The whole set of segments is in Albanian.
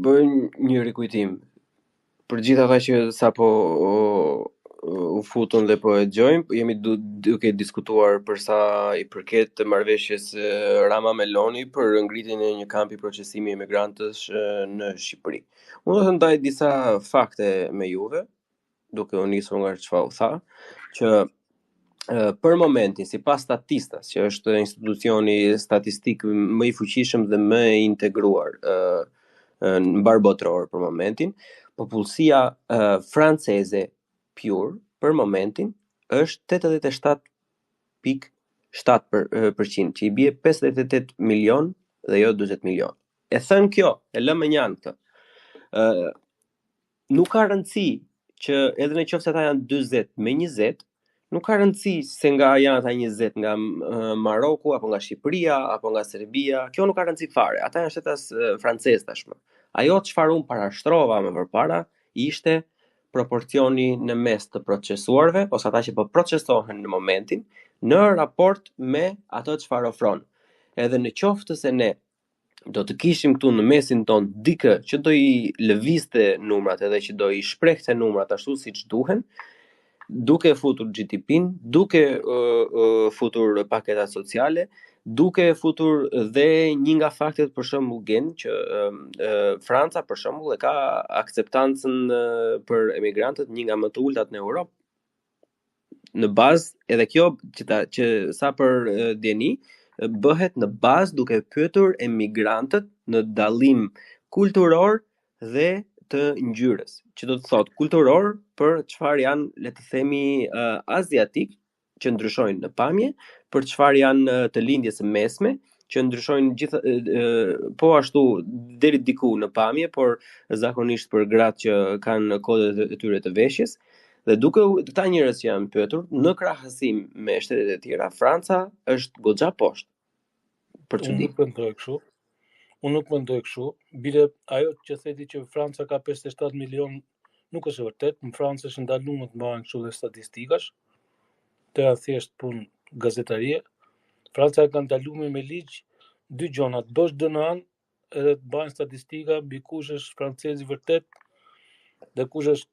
bëj një rikujtim për gjithë ata që sapo u futën dhe po e dëgjojmë, jemi duke diskutuar për sa i përket të marrëveshjes Rama Meloni për ngritjen e një kampi procesimi emigrantësh në Shqipëri. Unë do të ndaj disa fakte me juve, duke u nisur nga çfarë u tha, që për momentin, sipas Statistas, që është institucioni statistik më i fuqishëm dhe më i integruar në mbar botror për momentin, popullsia franceze pure për momentin është 87.7%, që i bie 58 milion dhe jo 40 milion. E thënë kjo, e lëmë me njanë këtë. Nuk ka rëndësi që edhe në qoftë se ata janë 40 me 20, nuk ka rëndësi se nga janë ata 20 nga Maroku apo nga Shqipëria apo nga Serbia, kjo nuk ka rëndësi fare. Ata janë shtetas francez tashmë. Ajo çfarë unë parashtrova më përpara ishte proporcioni në mes të procesuarve ose ata që po procesohen në momentin në raport me ato çfarë ofron. Edhe në qoftë se ne do të kishim këtu në mesin ton dikë që do i lëvizte numrat edhe që do i shprehte numrat ashtu siç duhen, duke futur GDP-n, duke futur paketat sociale, duke futur dhe një nga faktet për shembull gen që Franca për shembull e ka akceptancën për emigrantët një nga më të ultat në Europë. Në bazë edhe kjo që sa për djeni bëhet në bazë duke pyetur emigrantët në dallim kulturor dhe të ngjyrës, që do të thotë kulturor për çfarë janë, le të themi, aziatik, që ndryshojnë në pamje, për çfarë janë të lindjes së mesme, që ndryshojnë po ashtu deri diku në pamje, por zakonisht për gratë që kanë kodet e tyre të veshjes. Dhe duke këta njerëz që janë pyetur, në krahasim me shtetet e tjera, Franca është goxha poshtë. Për çudi. Unë nuk mendoj kështu. Bile ajo që theti që Franca ka 57 milion nuk është e vërtet. Në Francë është ndaluar të bëhen kështu dhe statistikash. Të thjesht punë gazetarie. Franca ka ndaluar me ligj dy gjona, të bësh DNA edhe të bëjnë statistika mbi kush është francez i vërtet dhe kush është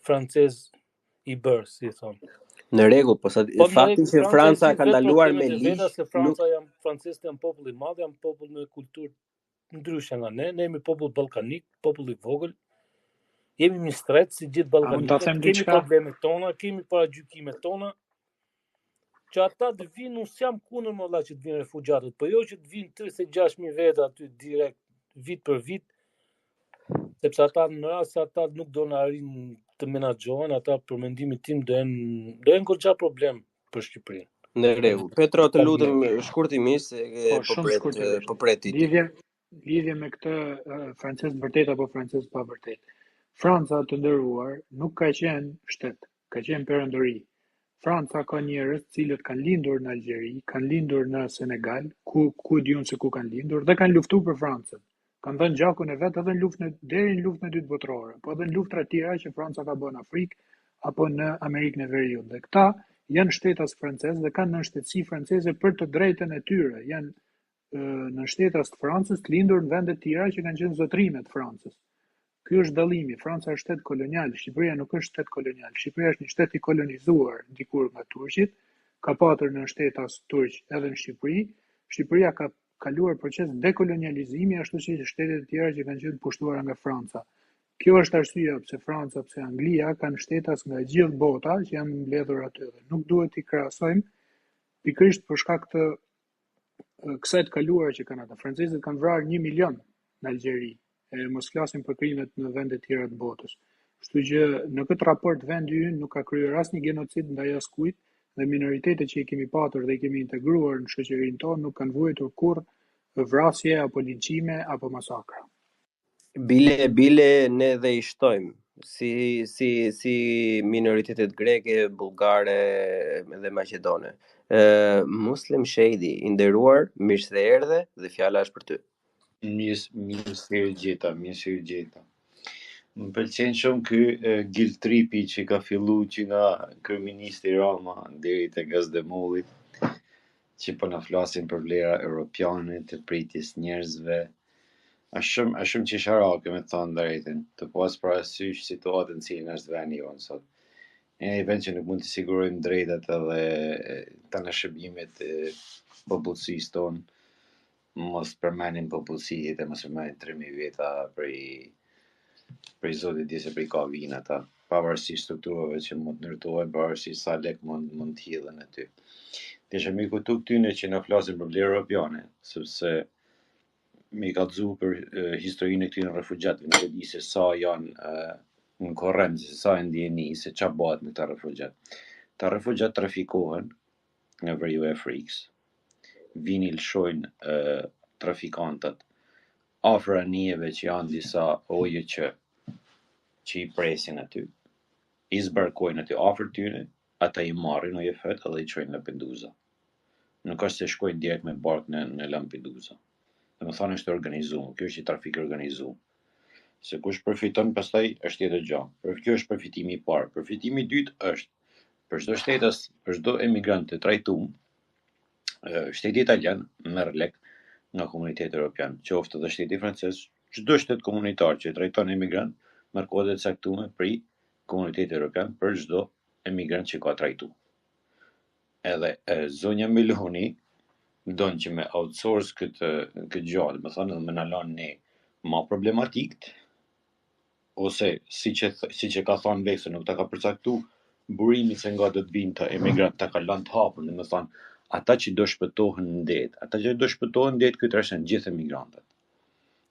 francez i bërë, si thonë. Në rregull, po fakti që Franca ka ndaluar me ligj, se Franca janë francezët janë popull i madh, janë popull me kulturë ndryshe nga ne. Ne jemi popull ballkanik, popull i vogël. Jemi mistret si gjithë ballkanikët. Kemi problemet tona, kemi paragjykimet tona. Që ata të vinë, unë jam kundër më valla që të vinë refugjatët, po jo që të vinë 36.000 veta aty direkt vit për vit, sepse ata në rast se ata nuk do na arrin të menaxhohen, ata për mendimin tim do jenë goxha problem për Shqipërinë. Në rregull. Petro, të lutem shkurtimisht se po preti. Lidhje me këtë francez vërtet apo francez pa vërtet. Franca të nderuar nuk ka qenë shtet, ka qenë perëndori. Franca ka njerëz të cilët kanë lindur në Algjeri, kanë lindur në Senegal, ku diun se ku kanë lindur dhe kanë luftuar për Francën. Kanë dhënë gjakun e vet edhe deri në luftën e dytë botërore, po edhe në luftra të tjera që Franca ka bërë në Afrikë apo në Amerikën e Veriut. Dhe këta janë shtetas francezë dhe kanë nënshtetësi franceze për të drejtën e tyre. Janë në shtetas të Francës të lindur në vende të tjera që kanë qenë zotrime të Francës. Ky është dallimi. Franca është shtet kolonial, Shqipëria nuk është shtet kolonial. Shqipëria është një shtet i kolonizuar dikur nga turqit, ka patur në shtetas turq edhe në Shqipëri. Shqipëria ka kaluar proces dekolonializimi ashtu si shtetet e tjera që kanë qenë pushtuara nga Franca. Kjo është arsyeja pse Franca, pse Anglia kanë shtetas nga gjithë bota që janë mbledhur aty. Nuk duhet i krahasojmë pikërisht për shkak të kësaj të kaluara që kanë ata. Francezët kanë vrarë 1 milion në Algjeri. E mos flasim për krimet në vende të tjera të botës. Kështu që në këtë raport vendi ynë nuk ka kryer asnjë genocid ndaj askujt dhe minoritetet që i kemi patur dhe i kemi integruar në shoqërinë tonë nuk kanë vuajtur kurrë vrasje apo linçime apo masakra. Bile ne dhe i shtojmë si minoritetet greke, bullgare dhe maqedone. Muslim Shady, i nderuar, mirë se erdhe dhe fjala është për ty. Mirë se gjeta. Më pëlqen shumë ky guilt tripi që ka fillu që nga kryeministri Rama deri te Gazdemulli, që po na flasin për vlera europiane të pritjes njerëzve, A shumë qesharake me të thënë drejtën, të pas parasysh situatën cilën është veni jonë sot. Ne i vend që nuk mund të sigurojmë drejtat edhe të në shërbimit popullsisë tonë, mos përmenin popullsijet e mos përmenin 3.000 vjeta prej zotit dje se prej ka vinë ata, pavarësisht strukturave që mund të ndërtohen, pavarësisht sa lek mund të hidhen aty. Desha mi kujtu këtyne që na flasin për vlerë europiane, sepse mi kallëzu për historinë e këtyre refugjatëve, nuk e di se sa janë në korrent, se sa e ndjeni se ç'a bëhet me këta refugjat. Ta refugjat trafikohen nga veriu e Afrikës. Vini lëshojnë trafikantët afër anijeve që janë disa oje që i presin aty. I zbarkojnë aty afër tyre, ata i marrin oje fet edhe i çojnë në Lampedusa. Nuk është se shkojnë direkt me bark në Lampedusa. Domethënë është organizuar, kjo është një trafik organizuar. Se kush përfiton pastaj është tjetër gjë. Por kjo është përfitimi i parë. Përfitimi i dytë është për çdo shtetas, për çdo emigrant të trajtuar, shteti italian merr lek nga komuniteti evropian, qoftë edhe shteti francez, çdo shtet komunitar që trajton emigrant merr kode të caktuara prej komunitetit evropian për çdo emigrant që ka trajtuar. Edhe zonja Meloni don që me outsource këtë gjallë, më thonë me na lanë ne ma problematikët, ose siç e ka thënë Vekse, nuk ta ka përcaktuar burimin se nga do të vinë të emigrant, ta ka lënë të hapur, domethënë ata që do shpëtohen në det, këtu është në gjithë emigrantët.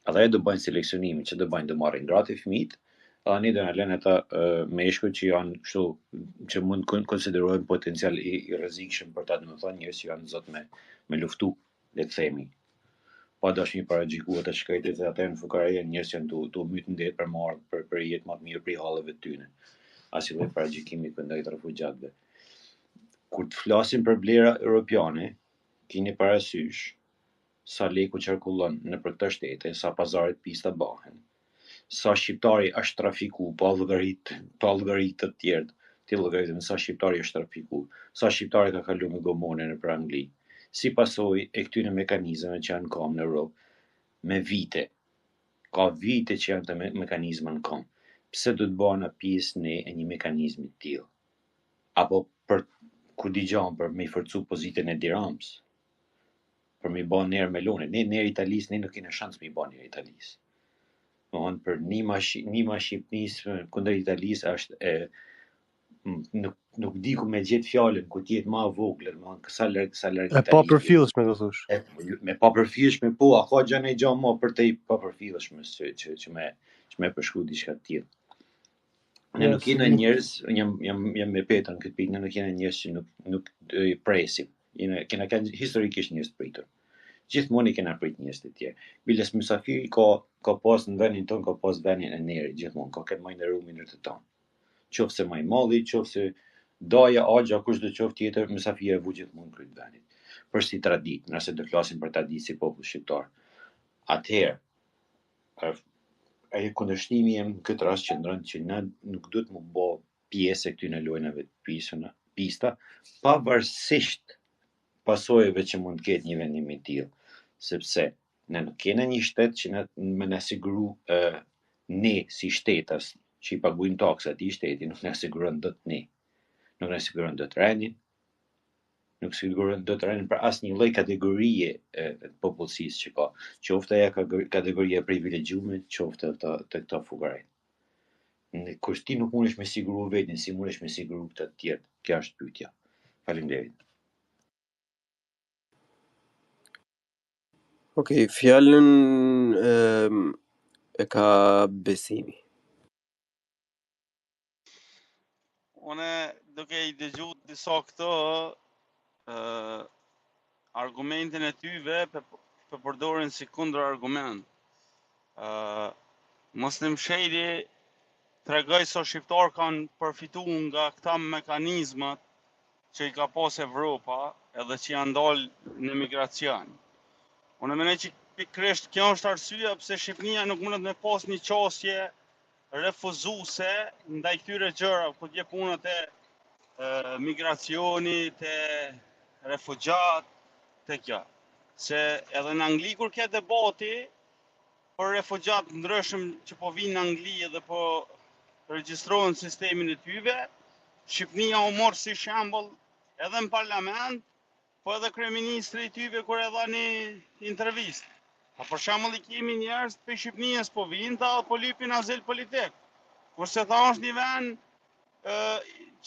Ata do bëjnë seleksionimin, që do bëjnë, do marrin gratë fëmijët, edhe ne do na lënë ata meshkuj që janë kështu që mund konsiderohen potencial i rrezikshëm për ta, domethënë njerëz që janë zot me luftu, le të themi. Pa dashur një paragjikuar të shkretit se ata janë fukaria, njerëz që janë tu myt në det për marrë për jetë më të mirë për halleve të tyre. Asnjë lloj paragjikimi kundër refugjatëve. Kur të flasim për vlera europiane, keni parasysh sa leku qarkullon në për këtë shtete, sa pazaret pista bëhen, sa shqiptari është trafiku pa llogaritë të tjerë, ti llogaritën sa shqiptari është trafiku, sa shqiptari ka kaluar me gomone në për Angli, si pasojë e këtyre mekanizmeve që janë kam në Europë me vite. Ka vite që janë të mekanizma në kam. Pse do të bëna pjesë ne e një mekanizmi të tillë? Apo për ku digjon për me forcu pozitën e dirams, për me bën ner Meloni, ne Italisë ne nuk kemi shans me bën ner Italisë. Domthon për nima Shqipnisë kundër Italisë është nuk di ku me gjet fjalën ku të jetë më e vogël, domthon sa larg e pa përfillshme do thosh. Me pa përfillshme po, a ka gjë më për të pa përfillshme që me përshkru diçka të tillë. Ne nuk kemi njerëz, jam me Petën këtë pikë, ne nuk kemi njerëz që nuk i presim. Kena historikisht njerëz të pritur. Gjithmonë i kena prit njerëz të tjerë. Biles mysafiri ka pas në vendin ton, ka pas vendin e nerit gjithmonë, ka këtë majnë rumin në të tonë. Qofse maj malli, qofse daja, agja, kush do qoftë tjetër, mysafiri e vu gjithmonë kryt vendit. Për si tradit, nëse do flasim për tradit si popull shqiptar. Atëherë, ai kundërshtimi në këtë rast qëndron që na nuk duhet më bë pjesë e këtyre lojnave të pista, pavarësisht pasojave që mund të ketë një vendim i tillë, sepse ne nuk kena një shtet që na siguru ne si shtetas që i paguajmë taksat i shteti, nuk na siguron dot ne. Nuk na siguron dot rendin, nuk siguron dot rendin për asnjë lloj kategorie të popullsisë që ka, qoftë ajo kategoria e privilegjuar, qoftë të këta fugarë. Kur ti nuk mundesh me siguru veten, si mundesh me siguru këta të tjerë? Kjo është pyetja. Faleminderit. Okej, fjalën e ka Besimi. Unë duke i dëgju disa këto argumentin e tyve për përdorin si kundër argument. Muslim Shady tregoj se shqiptar kanë përfituar nga këta mekanizmat që i ka pas Evropa edhe që janë dalë në migracion. Unë mendoj që pikërisht kjo është arsyeja pse Shqipëria nuk mundet me pas një qasje refuzuese ndaj këtyre gjërave, ku dje punët e migracionit, e refugjat, te kjo. Se edhe në Angli kur ka debati, për refugjat ndryshëm që po vinë në Angli dhe po regjistrohen sistemin e tyve. Shqipnia u morë si shembull edhe në parlament, po edhe kryeministri i tyve kur e dha një intervistë. Për shembull i kemi njerëz për Shqipënisë po vinë ta po lypin azil politik. Kurse tha është një vend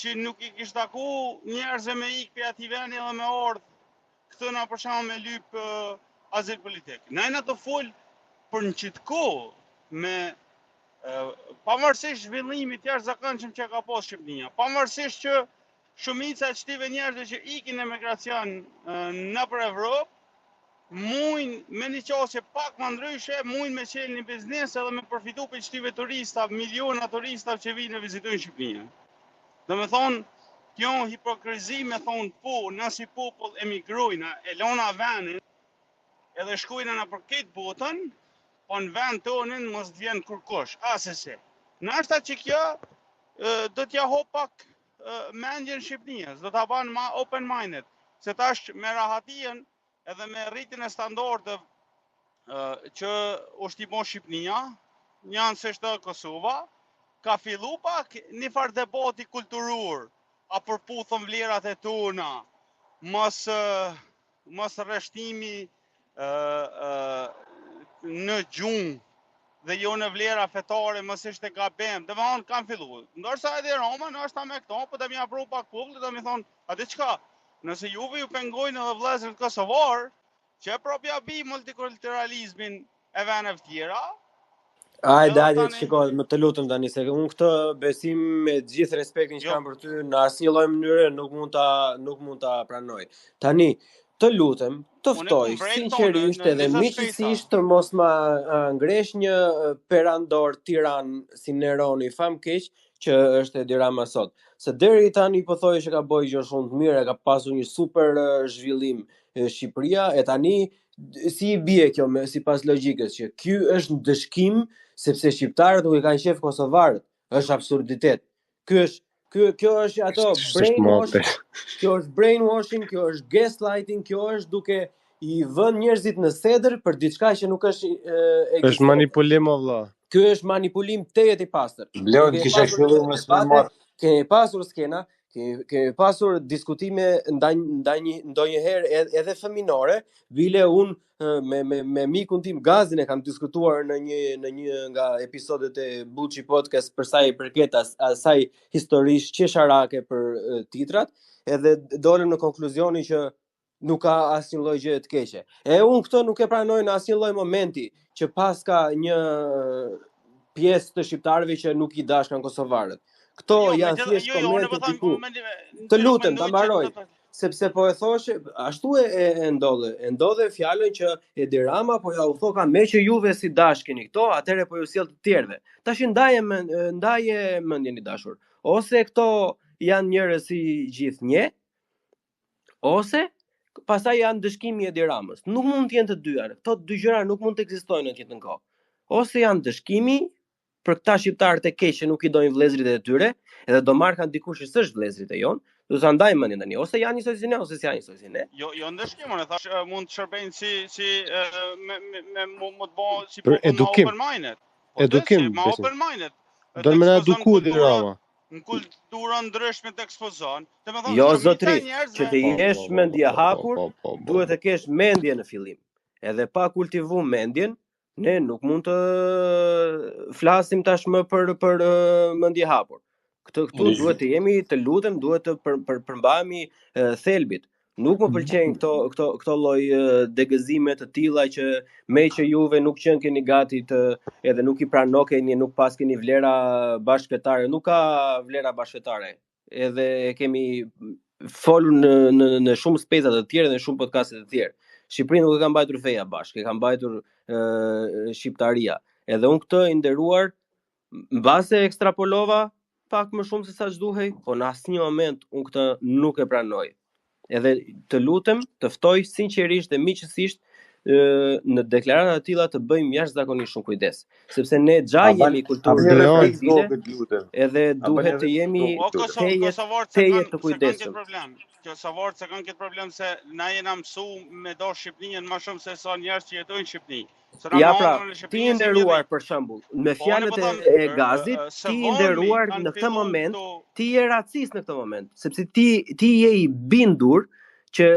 që nuk i kishte taku njerëzve me ikë për ati vendi edhe me ordhë këtë na për shembull me lyp azil politik. Na të fol për në qitë kohë me pavarësisht zhvillimit jashtëzakonshëm që ka pas Shqipënia, pavarësisht që shumica e çtive njerëzve që ikin emigracion nëpër Evropë, mujnë me një qasje pak më ndryshe, mujnë me qelë një biznes edhe me përfitu për çtive turistave, miliona turistave që vinë e vizitojnë Shqipërinë. Dhe me thonë, kjo hipokrizi me thonë po, nësi popull emigrojna, e lona venin, edhe shkojnë në për këtë botën, po në vend tonin mos të vjen kurkush, asese. Nashta që kjo do t'ja hop pak mendjen Shqipënisë, do t'a banë ma open-minded, se tash me rahatien edhe me rritin e standardëve që është i bon Shqipënia, janë se shtë Kosova, ka fillu pak një farë debati kulturor, a përputhën vlerat e tona, mos rreshtimi në gjumë dhe jo në vlera fetare, mos ishte gabim, dhe me thonë kam fillu. Ndërsa edhe Roma, nështë ta me këto, po të mi apru pak publik, dhe mi thonë, a di qka, nëse juve ju pengojnë edhe vlezrit kosovar, që propja bi multikulturalizmin e venëve tjera. Ajde, shikoj, më të lutem tani se unë këtë besim me gjithë respektin që kam për ty, në asnjë lloj mënyre nuk mund ta pranoj. Tani, të lutem, të ftoj sinqerisht edhe miqësisht të mos ma ngresh një perandor tiran si Neroni famkeq që është Edi Rama sot. Se deri tani po thoi që ka bëj gjë shumë të mirë, ka pasur një super zhvillim Shqipëria, e tani si i bie kjo sipas logjikës që ky është në dëshkim sepse shqiptarët nuk e kanë qef kosovarët, është absurditet. Kjo është ato brainwashing, kjo është brainwashing, kjo është gaslighting, kjo është duke i vënë njerëzit në sedër për diçka që nuk është ekzistent. Është manipulim o vlla. Ky është manipulim tejet i pastër. Bleon kisha filluar me smart. Kemi pasur skena, kemi pasur diskutime ndonjëherë edhe fëminore, bile unë me mikun tim Gazin e kam diskutuar në një nga episodet e Buçi Podcast për sa i përket asaj historisë qesharake për titrat, edhe dolëm në konkluzionin që nuk ka asnjë lloj gjë të keqe. E unë këtë nuk e pranoj në asnjë lloj momenti që pas ka një pjesë të shqiptarëve që nuk i dashkan kosovarët. Këto janë thjesht komente tipu. Të lutem, ta mbaroj. Sepse po e thoshe, ashtu e ndodhe fjalën që Edi Rama po ja u thoka me që juve si dashkeni këto, atëre po ju sjell të tjerëve. Tash ndaje mendjen i dashur. Ose këto janë njerëz si gjithnjë, ose pastaj janë dëshkimi i Edi Ramës. Nuk mund të jenë të dyja. Këto dy gjëra nuk mund të ekzistojnë në të njëjtën kohë. Ose janë dëshkimi për këta shqiptarët e keq që nuk i dojnë vëllezërit e tyre, edhe do marr kan dikush që s'është vëllezërit e jon, do ta ndaj mendjen tani, ose janë njësoj si ne ose s'janë njësoj si ne. Jo ndeshkim, unë thash mund të shërbejnë si me më të bëj si për edukim. Edukim. Ma open minded. Do më na eduku Edi Rama. Në kulturën ndryshme të ekspozon. Jo zotri, që të jesh mendje hapur, duhet të kesh mendje në fillim. Edhe pa kultivu mendjen, ne nuk mund të flasim tashmë për mendje hapur. Këtu duhet të jemi të lutem, duhet të përmbahemi thelbit. Nuk më pëlqejnë këto lloj degëzime të tilla që me që juve nuk qenë keni gati edhe nuk i pranokeni, nuk pas keni vlera bashkëfetare, nuk ka vlera bashkëfetare. Edhe kemi folur në shumë spesa të tjera dhe shumë podcaste të tjera. Shqipërinë nuk e ka mbajtur feja bashkë, e ka mbajtur shqiptaria. Edhe unë këtë i nderuar, mbase ekstrapolova pak më shumë se sa ç'duhej, po në asnjë moment unë këtë nuk e pranoj. Edhe të lutem, të ftoj sinqerisht dhe miqësisht në deklarata të tilla të bëjmë jashtëzakonisht shumë kujdes, sepse ne xha jemi kulturë edhe duhet të jemi tejet të kujdesshëm. Kosovarët se kanë këtë problem se na jena mësu me do Shqipërinë më shumë se sa njerëz që jetojnë në Shqipëri. Ja pra, ti i nderuar për shembull, me fjalët e Gazit, ti i nderuar në këtë moment, ti je racist në këtë moment, sepse ti je i bindur që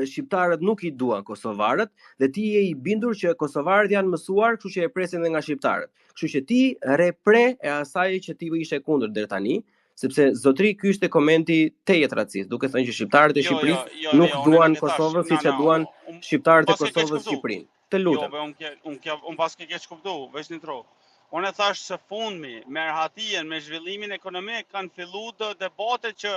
shqiptarët nuk i duan kosovarët dhe ti je i bindur që kosovarët janë mësuar, kështu që e presin edhe nga shqiptarët. Kështu që ti repre e asaj që ti ishe kundër deri tani, sepse zotri ky ishte komenti tejet racist, duke thënë që shqiptarët e Shqipërisë nuk duan Kosovën siç e duan shqiptarët e Kosovës Shqipërinë. Të lutem. Unë pas ke keq kuptu, veç një tro. Unë e thash se fundmi, me erhatien, me zhvillimin ekonomik, kanë fillu të debate që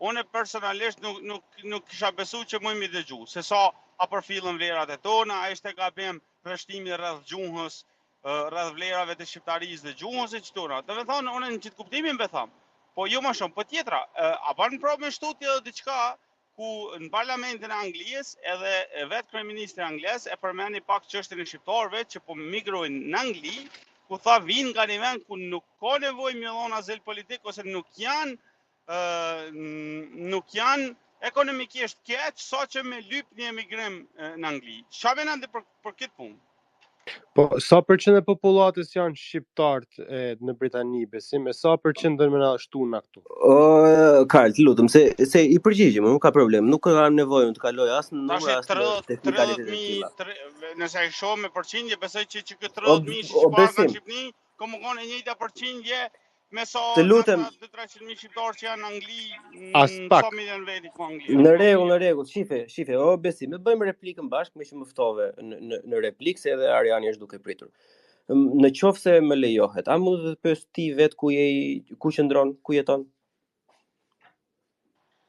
unë personalisht nuk kisha besu që më mi dëgju. Se sa a përfillën vlerat e tona, a ishte gabim rreshtimi rreth gjuhës, rreth vlerave të shqiptarisë dhe gjuhës e qëtona. Dhe me thonë, unë në qitë kuptimin be tham. Po jo më shumë, po tjetra, a banë prapë me shtutje dhe diqka, ku në parlamentin e Anglisë edhe vetë kryeministri angles e përmeni pak çështjen e shqiptarëve që po migrojnë në Angli, ku tha vinë nga një vend ku nuk ka nevojë me dhon azil politik ose nuk janë ekonomikisht keq, saqë me lyp një emigrim në Angli. Çfarë mendon ti për këtë punë? Po, sa përqend e popullatës janë shqiptarë në Britani, besim, e sa përqend do më na shtuan na këtu? Karl, lutem, se i përgjigjem, nuk ka problem, nuk kam nevojë të kaloj as në numra as në teknikalitet. Nëse ai shoh me përqindje, besoj që këtë 30.000 shqiptarë në Shqipëri, komo e njëjta përqindje me sa 200-300.000 shqiptarë që janë në Angli, sa milion veti ku Angli. Në rregull, shife, besim, e bëjmë replikën bashkë, me që më ftove në replikë se edhe Ariani është duke pritur. Në qoftë se më lejohet, a mund të pyes ti vet ku qëndron, ku jeton?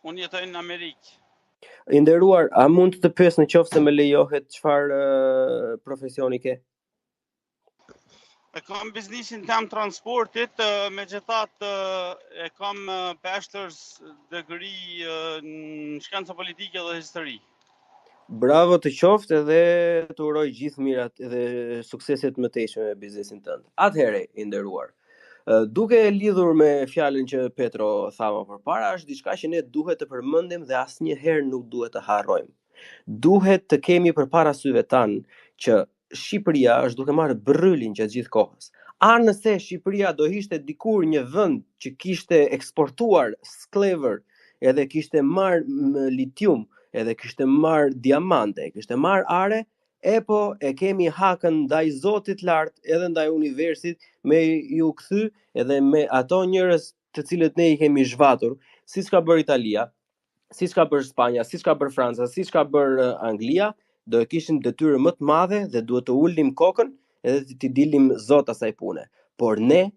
Unë jetoj në Amerikë. I nderuar, a mund të pyes në qoftë se më lejohet çfarë profesioni ke? E kam biznesin tam transportit, megjithatë e kam bachelor's degree në shkenca politike dhe histori. Bravo të qoftë edhe të uroj gjithë mirat dhe sukseset më tejshme me biznesin tënd. Atëherë, i nderuar, duke lidhur me fjalën që Petro tha më përpara, është diçka që ne duhet të përmendim dhe asnjëherë nuk duhet të harrojmë. Duhet të kemi përpara syve tan që Shqipëria është duke marrë brylin gjatë gjithë kohës. A nëse Shqipëria do ishte dikur një vend që kishte eksportuar sklever, edhe kishte marrë litium, edhe kishte marrë diamante, kishte marrë are, e kemi hakën ndaj Zotit lart, edhe ndaj universit, me ju kthy edhe me ato njerëz të cilët ne i kemi zhvatur, siç ka bërë Italia, siç ka bërë Spanja, siç ka bërë Franca, siç ka bërë Anglia, do e kishim detyrë më të madhe dhe duhet të ulim kokën edhe të dilim zot asaj pune. Por ne,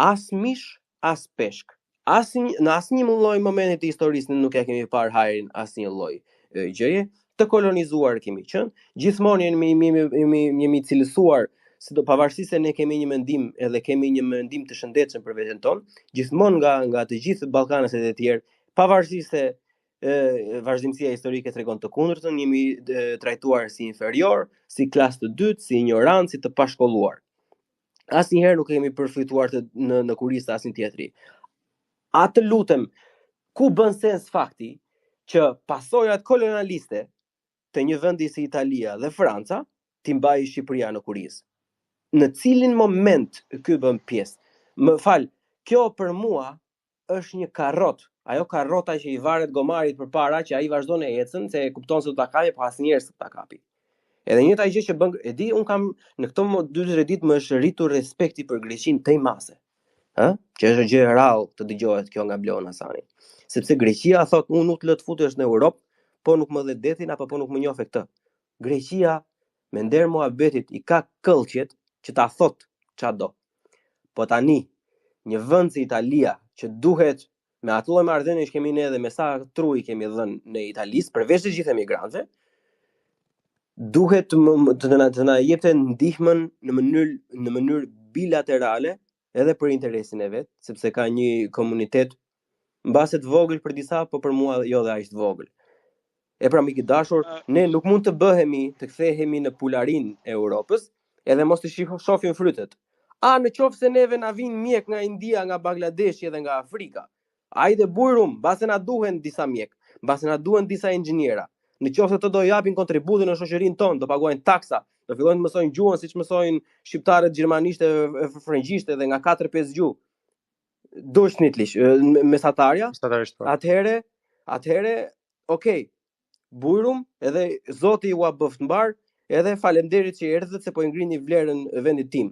as mish, as peshk, në asnjë lloj momenti të historisë ne nuk e kemi parë hajrin asnjë lloj gjëje, të kolonizuar kemi qenë, gjithmonë jemi cilësuar, pavarësisht se ne kemi një mendim edhe kemi një mendim të shëndetshëm për veten tonë, gjithmonë nga të gjithë ballkanët e tjerë, pavarësisht se vazhdimësia historike tregon të kundërtën, jemi trajtuar si inferior, si klasë të dytë, si ignorant, si të pashkolluar. Asnjëherë nuk kemi përfituar në kurisë asnjë tjetri. A të lutem, ku bën sens fakti që pasojat kolonialiste të një vendi si Italia dhe Franca t'i mbajë Shqipëria në kurisë? Në cilin moment ky bën pjesë? Më fal, kjo për mua është një karrot. Ajo karrota që i varet gomarit përpara që ai vazhdon e ecën se e kupton se do ta kapi, po asnjëherë s'do ta kapi. Edhe njëta gjë që bën, e di, un kam në këto 2-3 ditë më është rritur respekti për Greqinë tej mase. Që është gjë e rrallë të dëgjohet kjo nga Blon Hasani. Sepse Greqia thot unë nuk lë të futesh në Europë, po nuk më dhe detin apo po nuk më njoh këtë. Greqia me nder muhabetit i ka këllqjet që ta thot çado. Po tani një vend si Italia që duhet me ato lloj marrëdhënie që kemi ne dhe me sa truj kemi dhënë në Italisë, përveç të gjithë emigrantëve, duhet të na jepte ndihmën në mënyrë bilaterale edhe për interesin e vet, sepse ka një komunitet mbase të vogël për disa, po për mua jo dhe aq të vogël. E pra mik i dashur, ne nuk mund të të kthehemi në pularin e Europës, edhe mos të shohim frytet. Në qoftë se neve na vin mjek nga India, nga Bangladeshi edhe nga Afrika, ajde bujrum, mbase na duhen disa mjek, mbase na duhen disa inxhiniera. Në qoftë se të do japin kontributin në shoqërinë tonë, do paguajnë taksa, Do fillojnë të mësojnë gjuhën siç mësojnë shqiptarët gjermanisht e frëngjisht edhe nga 4-5 gjuhë. Durchschnittlich mesatarja. Atëherë, okay. Bujrum, edhe Zoti ju bëft mbar, edhe faleminderit që erdhët se po i ngrini vlerën e vendit tim.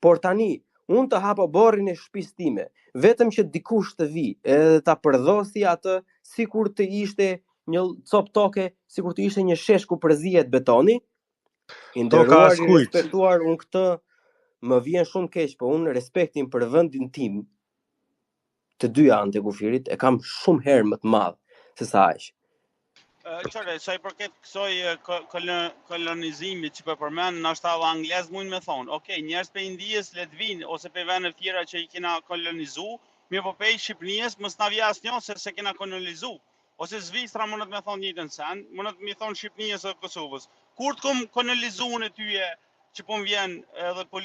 Por tani, unë të hapa borrin e shtëpisë time, vetëm që dikush të vi, edhe ta përdhosi atë sikur të ishte një cop toke, sikur të ishte një shesh ku përzihet betoni. I nderuar, i respektuar, unë këtë më vjen shumë keq, po unë respektin për vendin tim të dy anë të kufirit e kam shumë herë më të madh se sa aq. Çfarë, sa i përket kësaj kolonizimit që po përmend, ndoshta anglisht mund me thonë, okay, njerëz pe Indijës le të vinë ose pe vende të tjera që i kena kolonizuar, mirë po pe Shqipërisë mos na vjen asnjë se kena kolonizuar. Ose Zvicra mund të më thonë njëjtën sen, mund të më thonë Shqipërisë ose Kosovës. Kur të kom kolonizuar tyje që po vjen edhe po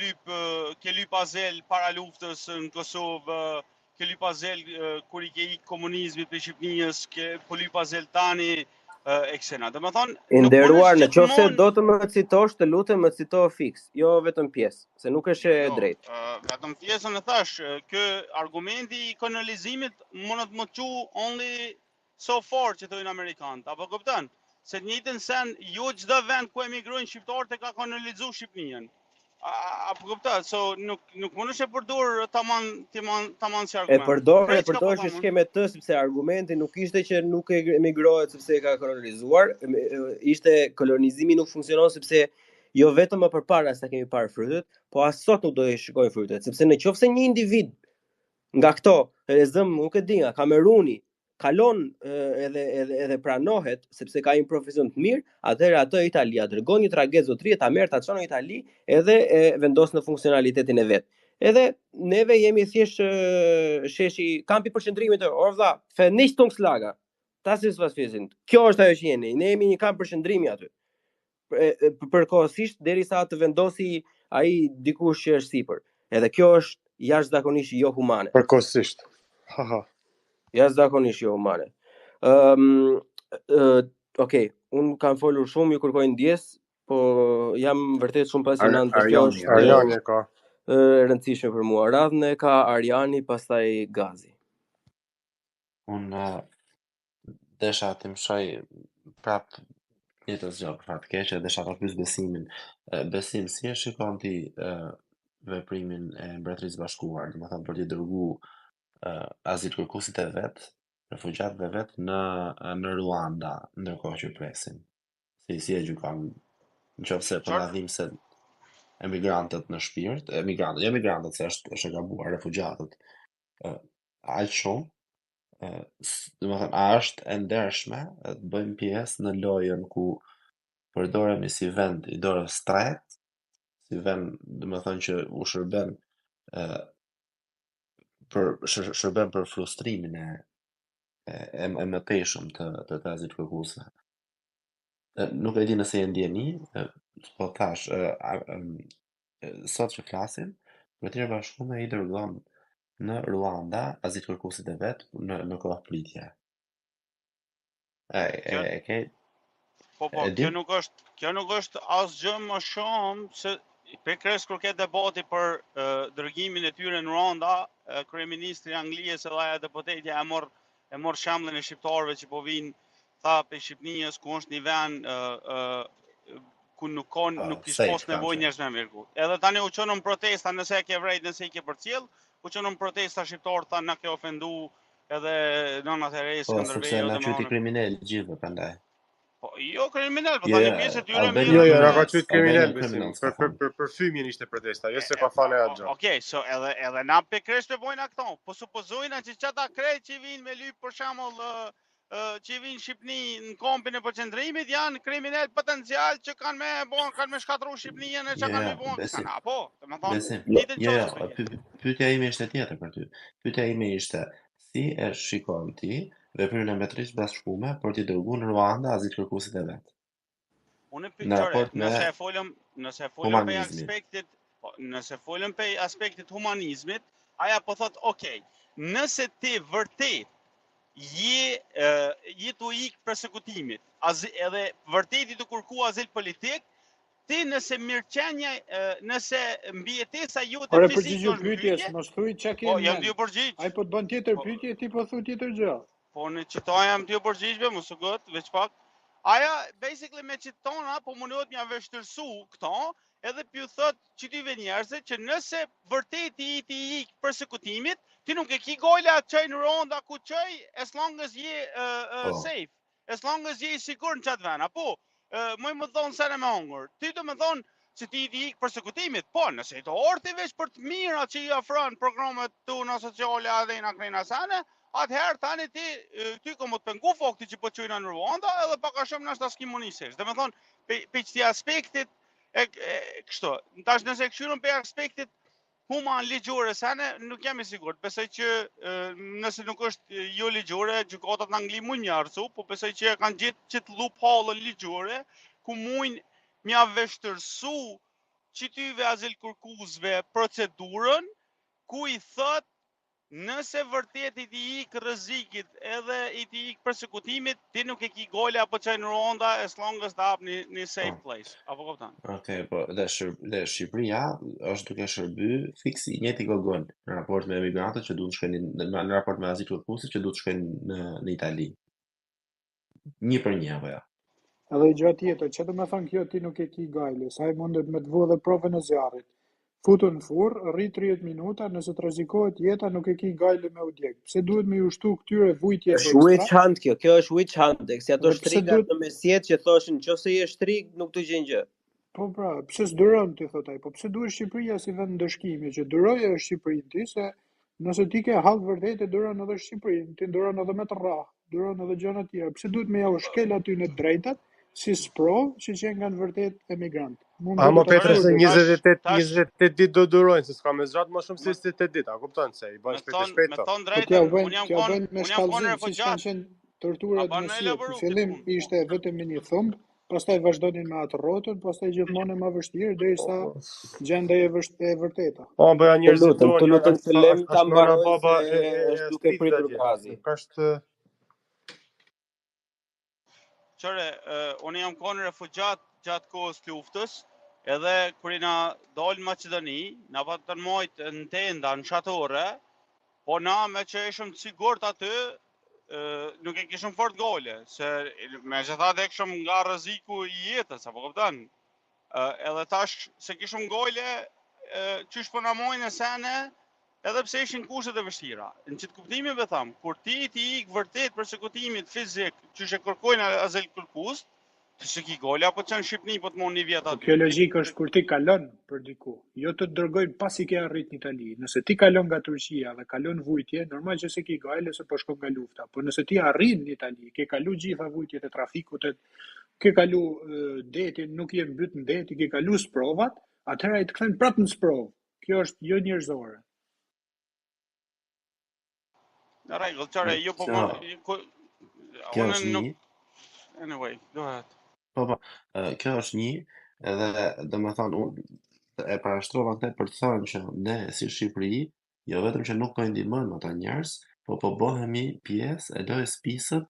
ke lyp azel para luftës në Kosovë, ke lyp azel kur i ke ik komunizmit për Shqipërisë, ke po lyp azel tani eksena. Do të thonë, nderuar, nëse do të më citosh, të lutem më cito fiks, jo vetëm pjesë, se nuk është e drejtë. Vetëm pjesën e thash, ky argumenti i kolonizimit mund të më thu only so far që thonë amerikanët, apo kupton? Se në njëjtën sen, jo çdo vend ku emigrojnë shqiptarët e ka kolonizuar Shqipërinë. Apo kupton? So nuk mundesh e përdor tamam si argument. E përdor që s'ke me të, sepse argumenti nuk ishte që nuk e emigrohet sepse e ka kolonizuar, ishte kolonizimi nuk funksionon sepse jo vetëm më përpara sa kemi parë frytet, po as sot nuk do të shikojmë frytet, sepse nëse një individ nga këto, nuk e di, nga Kameruni, kalon edhe pranohet sepse ka një profesion të mirë, atëherë atë Italia dërgon një tragedë zotërie, ta merr ta çon në Itali edhe e vendos në funksionalitetin e vet. Edhe neve jemi thjesht sheshi kampi përqendrimit or vlla, Vernichtungslager. Tas ist was wir sind. Kjo është ajo që jeni. Ne jemi një kamp përqendrimi aty. Përkohësisht derisa të vendosi ai dikush që është sipër. Edhe kjo është jashtëzakonisht jo humane. Përkohësisht. Haha. Jashtëzakonisht jo humane. Okay, unë kam folur shumë, ju kërkoj ndjes, po jam vërtet shumë pasionant për kjo. Arjani ka. Rëndësishme për mua. Radhën e ka Arjani, pastaj Gazi. Unë desha të mësoj prap jetës gjë për fat keq, desha ta pyes Besimin. Besim, si e shikon ti veprimin e Mbretërisë Bashkuar, domethënë për t'i dërguar azil kërkuesit e vet, refugjatëve vet në Ruanda, ndërkohë që presin. Si e gjykon? Nëse po na dhim se emigrantët në shpirt, emigrantët se është e gabuar, refugjatët, aq shumë, domethënë a është e ndershme të bëjmë pjesë në lojën ku përdoremi si vend i dorës tretë, si vend, domethënë që u shërben për frustrimin e mëtejshëm të azil kërkuesve. Nuk e di nëse e ndjeni, po thash, sot që flasim, Mbretëria e Bashkuar i dërgon në Ruanda azil kërkuesit e vet në kohë pritje. Po, kjo nuk është asgjë më shumë se Pekres kur ke debati për dërgimin e tyre në Ruanda, kryeministri Anglisë edhe ajo deputetja e mor shembullin e shqiptarëve që po vinë tha pe Shqipërisë ku është një vend ku nuk kishte pas nevojë njerëz me mirë. Edhe tani u çonën protesta, nëse e ke vrejt, nëse i ke përcjell, u çonën protesta shqiptarë tha na ke ofendu edhe nëna Teresa Skënderbeu. Po, sepse na qyti kriminal gjithë prandaj. Po, jo kriminal, po tani pjesë e tyre mirë. Jo, na ka qyt kriminal besim. Për fymjen ishte protesta, jo se ka fane atë. Okej, so edhe na pe kresh të bojnë këto. Po supozojna që çata krejt që vinë me lyp për shembull që vinë në Shqipëni në kampin e përqendrimit janë kriminal potencial që kanë me shkatërru Shqipërinë e çka kanë me bën. Po, domethënë, pyetja ime ishte tjetër për ty. Pyetja ime ishte si e shikon ti veprimin e Mbretërisë Bashkuar për t'i dërguar në Ruanda azil kërkuesit e vet? Unë pyetoj, nëse folëm pe aspektit humanizmit, aja po thot, okay, nëse ti vërtet je tu ik persekutimit, edhe vërtet i të kërku azil politik, ti nëse mirëqenia, nëse mbijetesa jote Ore fizike përgjigju është pyetjes, mbyllje, mos thuj çka ke po në jam mend. dy përgjigj. Ai po të bën tjetër pyetje, ti po thu tjetër gjë. Po në qita jam dy përgjigjve, mos u gët, veç pak. Aja, basically me qitona, po mundohet mja vështërsu këto, edhe pju thot qytyve njerëzit që nëse vërtet i ik përsekutimit, ti nuk e ki gojle atë qaj në ronda ku qaj, as long as je safe, as long as je i sigur në qatë vena. Po, moj më thonë sene me hongër, ti do më thonë që ti ik përsekutimit, po, nëse i të orti veç për të mira që i afrën programet tu në sociale adhe i në krejna sene, atëherë tani ty ko më të pengu fokti që po qujna në Ruanda, edhe pak a shumë nështë aski munisesh. Dhe me thonë, pe qëti aspektit, kështu, tash nëse e këshyrën pe aspektit human ligjore, sene nuk jam i sigurt. Besoj që nëse nuk është jo ligjore, gjykatat në Angli mund një arsu, po besoj që kanë gjithë qitë loophole ligjore, ku mujnë mja vështërsu qytyve azil kërkuzve procedurën, ku i thët nëse vërtet i ti ikë rrezikit edhe i ti ikë përsekutimit, ti nuk e ki gole apo qaj në ronda as long as da hap një safe place. Apo kupton? Okej, po dhe Shqipëria është duke shërby fiksi njëti gogon në raport me emigrantët që duhet të shkojnë në raport me azil kërkuesit që duhet të shkojnë në Itali. Një për një apo ja. Edhe gjë tjetër, që do me thënë kjo ti nuk e ki gajle, sa i mundet me të vu dhe provën e zjarit. Futën në furr, rri 30 minuta, nëse të rrezikohet jeta nuk e ki gajle me u djeg. Pse duhet me ju shtu këtyre vujtje ekstra? Është witch hunt kjo është witch hunt, si ato shtrigat në mesjet që thoshin nëse je shtrig nuk të gjen gjë. Po pra, pse s'duron ti thot ai, po pse duhet Shqipëria si vend ndëshkimi që duroja është Shqipërinë ti se nëse ti ke hall vërtet e duron edhe Shqipërinë, ti duron edhe me të rrah, duron edhe gjëra të tjera. Pse duhet me ja u shkel aty në drejtat si sprov që kanë vërtet emigrant. Ama Petre se 28 ditë do durojnë, se s'ka me zgjatë më shumë se 28 ditë, a kupton se i bën shpejt. Me thon drejtën, unë jam konë refugjat. Torturat në Sirë, në fillim ishte vetëm një thumb, pastaj vazhdonin me atë rrotën, pastaj gjithmonë më vështirë derisa gjendja e vërteta. Po bëja njerëzit të lutën të lëm ta mbaroj baba është duke pritur gazi. Është Qëre, unë jam konë refugjat gjatë kohës luftës, edhe kër i na dollë Macedoni, na pa të nmojtë në tenda, në shatore, po na me që ishëm të sigurt aty, nuk e kishëm fort gole, se me që thatë e kishëm nga rreziku i jetës, apo këpëtan. Edhe tash se kishëm gole, qysh po na mojnë e sene, edhe pse ishin kushtet e vështira. Në qëtë kuptimi tham, kur ti ik vërtet përsekutimit fizik, që e kërkojnë azil kërkues, ti se ki gole apo çan Shqipni po të mund një vjet aty. Kjo logjikë është kur ti kalon për diku, jo të dërgojnë pasi ke arrit në Itali. Nëse ti kalon nga Turqia dhe kalon vujtje, normal që se ki gale se po shkon nga lufta. Po nëse ti arrin në Itali, ke kalu gjitha vujtjet e trafikut, ke kalu detin, nuk je mbyt në det, ke kalu sprovat, atëherë ai të kthen prapë në sprov. Kjo është jo njerëzore. Në rregull, çore, jo po kjo është një. Anyway, go ahead. Po, kjo është një, edhe dhe me thonë, unë e parashtrova këtë për të thënë që ne si Shqipëri, jo vetëm që nuk po ndihmojmë ata njerëz, po bëhemi pjesë e lojës pisët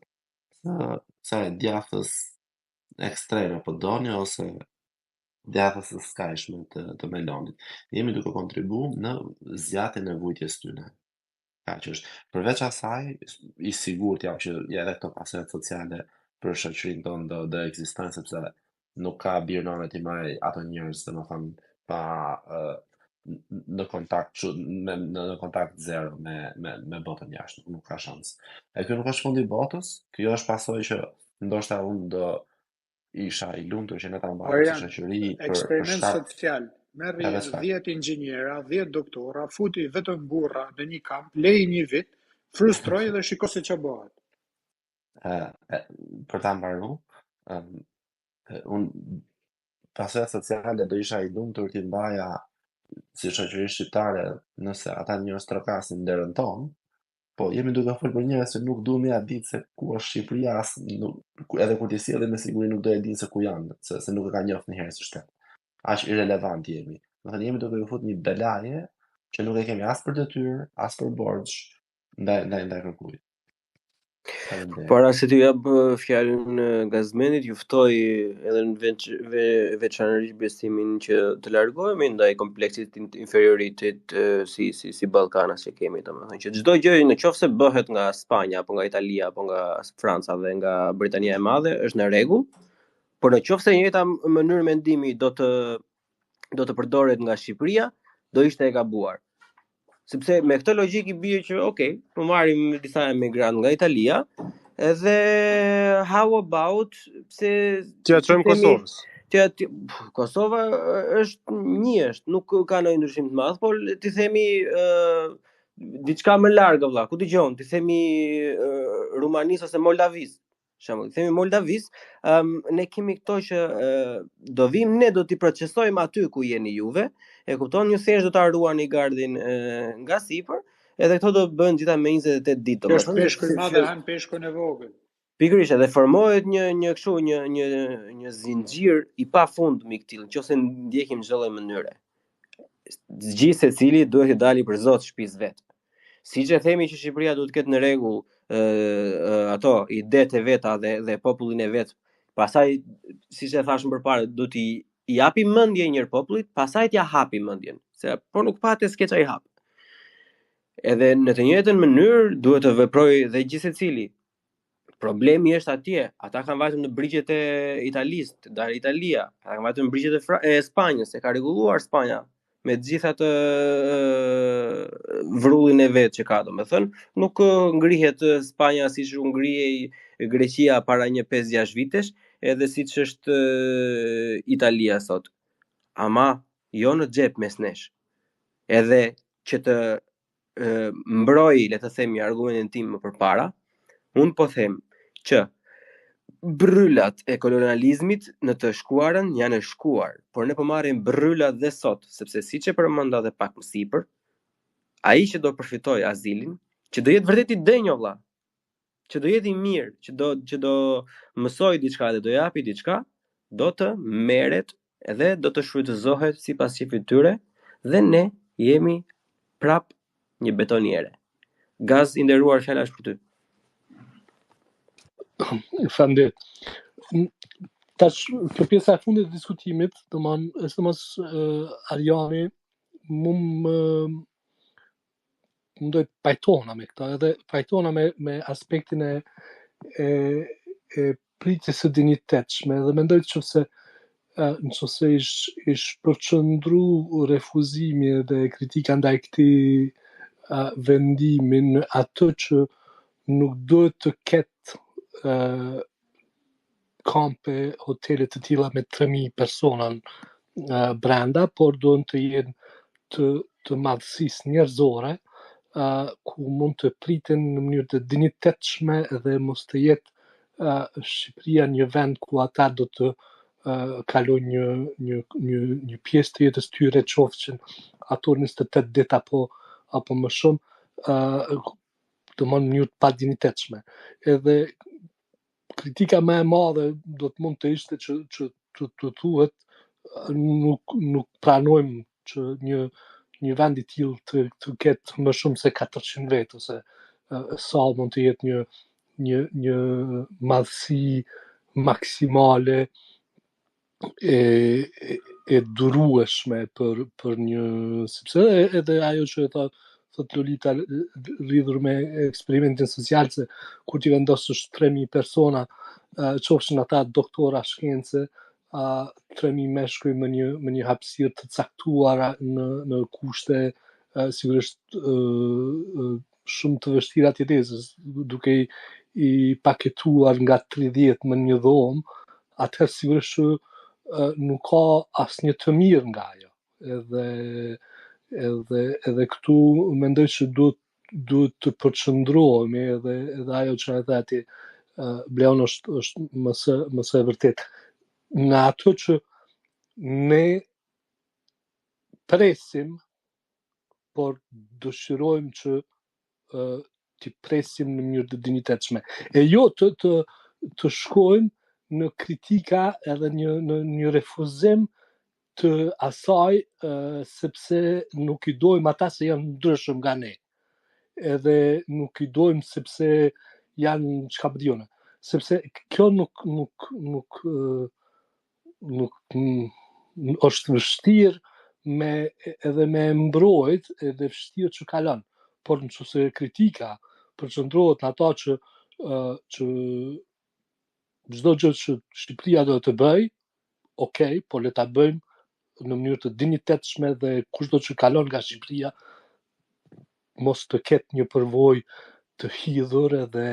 së djathës ekstreme po doni ose djathës së skajshme të melonit. Jemi duke kontribuar në zgjatjen e vujtjes tyne. Ka që është. Përveç asaj, i sigurt jam që edhe këto paset sociale për shoqërinë tonë do ekzistojnë sepse nuk ka birnone të marrë ato njerëz të më thonë pa në kontakt zero me botën jashtë, nuk ka shans. E kjo nuk është fundi i botës, kjo është pasojë që ndoshta unë do isha i lumtur që ne ta mbajmë si shoqëri për eksperiment social. Merri 10 inxhiniera, 10 doktora, futi vetëm burra në një kamp, lej një vit, frustroj dhe shiko se ç'a bëhet. Për ta mbaruar, unë pasojat sociale do isha i lumtur t'i mbaja si shoqëri shqiptare nëse ata njerëz trokasin derën tonë, po jemi duke folur për njerëz që nuk duam ja ditë se ku është Shqipëria, edhe kur t'i sjellin me siguri nuk do e dinë se ku janë, se nuk e kanë njohur një herë si shtet. Aq irrelevant jemi. Do të thënë jemi duke u futur një belaje që nuk e kemi as për detyrë, as për borxh ndaj kërkujt. Para se t'ju jap fjalën Gazmenit, ju ftoj edhe në veçanërisht besimin që të largohemi ndaj kompleksit inferioritet si Ballkanas që kemi, domethënë që çdo gjë nëse bëhet nga Spanja apo nga Italia apo nga Franca dhe nga Britania e Madhe është në rregull, por nëse një njëjta mënyrë mendimi do të përdoret nga Shqipëria, do ishte e gabuar. Sepse me këtë logjik i bie që po marrim disa emigrant nga Italia, edhe how about pse t'ia çojmë Kosovës. Kosova është, nuk ka ndonjë ndryshim të madh, por ti themi diçka më larg vëlla, ku dëgjon, ti themi Rumanisë ose Moldavisë. Shembull, themi Moldavis, ne kemi këto që do vim, ne do t'i procesojmë aty ku jeni juve, e kupton, ju thjesht do ta ruani gardhin nga sipër, edhe këto do bëhen gjitha me 28 ditë. Është peshkun e madh, han peshkun e vogël. Pikërisht, edhe formohet një zinxhir i pafundmi i këtij, nëse ndjekim çdo lloj mënyre. Gjithë secili duhet të dalë për Zot shtëpisë vet. Siç e themi që Shqipëria duhet të ketë në rregull ato idetë e veta dhe popullin e vet. Pastaj, siç e thashëm përpara, do t'i japi mendje njëherë popullit, pastaj t'ia hapi mendjen, se po nuk patë s'ke çaj hap. Edhe në të njëjtën mënyrë duhet të veprojë dhe gjithë secili. Problemi është atje, ata kanë vajtur në brigjet e Italisë, dar Italia, ata kanë vajtur në brigjet e Spanjës, e ka rregulluar Spanja me të gjitha të vrullin e vet që ka, domethënë, nuk ngrihet Spanja siç u ngrihej Greqia para një 5-6 vitesh, edhe siç është Italia sot. Ama jo në xhep mes nesh. Edhe që të mbroj, le të themi, argumentin tim më përpara, unë po them që bryllat e kolonializmit në të shkuarën janë e shkuar, por ne po marrim bryllat dhe sot, sepse siç e përmenda edhe pak më sipër, ai që do përfitoj azilin, që do jetë vërtet i denjë vëlla, që do jetë i mirë, që do mësoj diçka dhe do japi diçka, do të merret edhe do të shfrytëzohet sipas çifit tyre, dhe ne jemi prap një betoniere. Gaz i nderuar, fjala është për ty. Faleminderit. Tash kjo pjesa e fundit të diskutimit, domethënë sidomos Ariani mundoj të pajtona me këta, edhe pajtona me aspektin e pritjes së dinjitetshme, dhe mendoj që nëse ish përqëndru refuzimi dhe kritika ndaj këtij vendimi në atë që nuk duhet të ketë kampe, hotele të tilla me 3000 persona brenda, por duhen të jenë të madhësisë njerëzore, ku mund të priten në mënyrë të dinjitetshme dhe mos të jetë Shqipëria një vend ku ata do të kalojnë një pjesë të jetës tyre, qofshin ato 28 ditë apo më shumë, domon në mënyrë të padinjitetshme. Edhe kritika më e madhe do të mund të ishte që të thuhet nuk pranojmë që një vend i tillë të ketë më shumë se 400 vjet, ose sa mund të jetë një madhësi maksimale e durueshme për një, sepse edhe ajo që e thot Lolita lidhur me eksperimentin social, se kur ti vendosësh 3000 persona, qofshin ata doktora shkence, 3000 meshkuj me një hapësirë të caktuara në kushte sigurisht shumë të vështira të jetesës, duke i paketuar nga 30 në një dhomë, atëherë sigurisht që nuk ka asnjë të mirë nga ajo. Edhe këtu mendoj që duhet të përqendrohemi, edhe ajo që e tha ti Bleon është më së vërtet. Nga ato që ne presim, por dëshirojmë që t'i presim në mënyrë të dinjitetshme. E jo të shkojmë në kritika edhe në një refuzim të asaj, sepse nuk i dojmë ata se janë ndryshëm nga ne. Edhe nuk i dojmë sepse janë çka po dione. Sepse kjo nuk është vështirë edhe me mbrojt edhe vështirë që kalon. Por nëse kritika përqendrohet në ata që çdo gjë që Shqipëria do të bëj, okay, por le ta bëjmë në mënyrë të dinjitetshme dhe kushdo që kalon nga Shqipëria mos të ketë një përvojë të hidhur edhe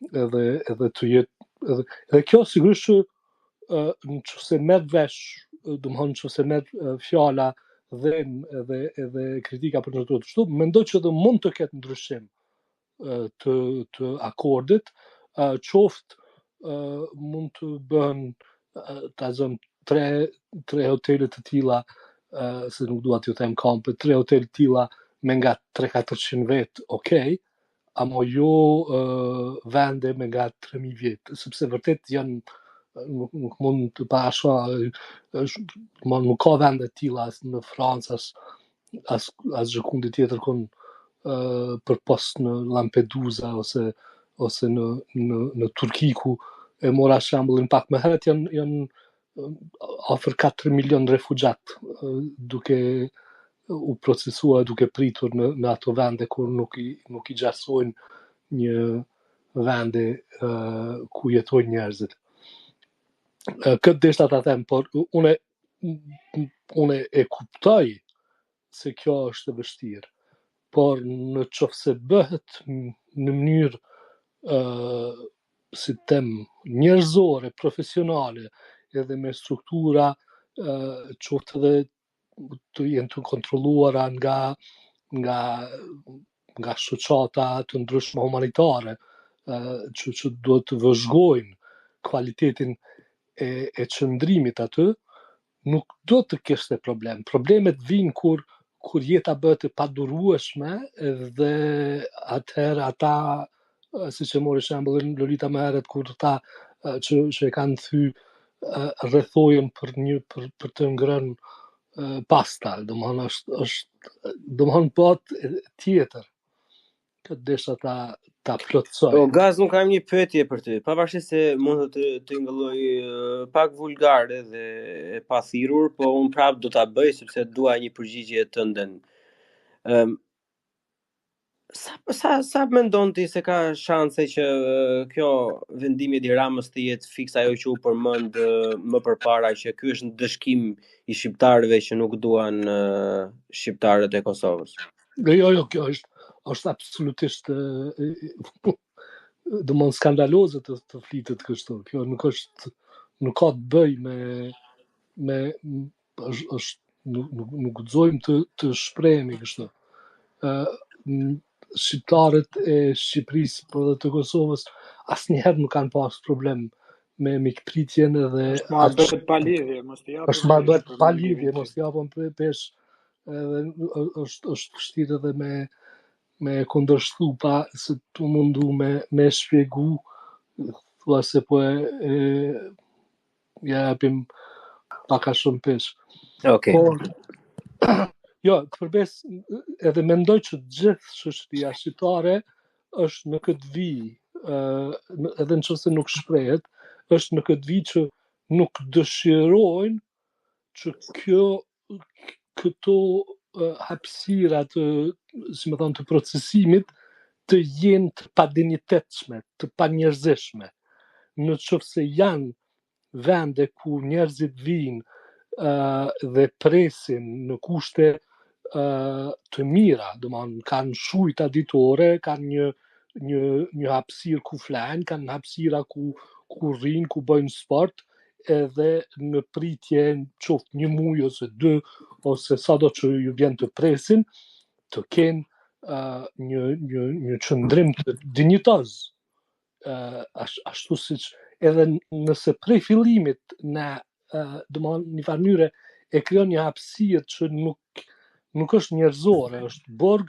të jetë edhe kjo sigurisht që nëse merr vesh, domethënë nëse merr fjala dhe edhe kritika për ndërtuar kështu, mendoj që do mund të ketë ndryshim të akordit, qoftë mund të bëhen ta zëm tre hotele të tilla, se nuk dua t'ju them kampe, 3 hotele të tilla me nga 300-400 vet, okay, ama jo vende me nga 3000 vjet, sepse vërtet janë nuk mund të pasha, nuk ka vende të tilla as në Francë as gjëkundi tjetër kon për post në Lampedusa ose në Turki ku e mora shembullin pak më herët janë afër 4 milion refugjat duke u procesuar, duke pritur në ato vende kur nuk i gjasojnë një vende ku jetojnë njerëzit. Këtë deshta ta them, por une e kuptoj se kjo është e vështirë, por në qoftë se bëhet në mënyrë si them njerëzore, profesionale, edhe me struktura qoftë edhe të jenë të kontrolluara nga shoqata të ndryshme humanitare, që duhet të vëzhgojnë kualitetin e qëndrimit aty, nuk do të kishte problem. Problemet vijnë kur jeta bëhet e padurueshme dhe atëherë ata, siç e mori shembullin Lolita më herët, kur ata që e kanë thy rrethojën për të ngrënë pasta, domethënë bëhet tjetër. Këtë desha ta plotësoj. Gaz, nuk kam një pyetje për ty. Pavarësisht se mund të ngëlloj pak vulgare dhe e pathirur, po unë prap do ta bëj sepse dua një përgjigje të ndën. Sa mendon ti se ka shanse që kjo vendimi i Ramës të jetë fiks ajo që u përmend më përpara, që ky është një dëshkim i shqiptarëve që nuk duan shqiptarët e Kosovës? Jo, kjo është absolutisht domon skandaloze të flitet kështu. Kjo nuk ka të bëj me nuk guxojmë të shprehemi kështu. Shqiptarët e Shqipërisë për dhe të Kosovës asnjëherë nuk kanë pas problem me mikpritjen edhe është marrëdhënie pa lidhje, mos t'i japën pesh, edhe është vështirë edhe me kundërshtu pa se të mundu me shpjegu, thua se po ja japim pak a shumë pesh. Okay. Por jo, përbes edhe mendoj që gjithë shoqëria shqiptare është në këtë vijë, edhe nëse nuk shprehet, është në këtë vijë që nuk dëshirojnë që këto hapësira të procesimit të jenë të padinjitetshme, të panjerëzishme. Në qoftë se janë vende ku njerëzit vijnë dhe presin në kushte të mira, domethënë kanë shujta ditore, kanë një hapësirë ku flanë, kanë hapësira ku rrinë, ku bëjnë sport, edhe në pritje qoftë 1 muaj ose 2 ose sado që ju vjen të presin, të kenë një qëndrim të dinjitoz. Ashtu siç edhe nëse prej fillimit domethënë në mënyrë e krijon një hapësirë që nuk është njerëzore, është borg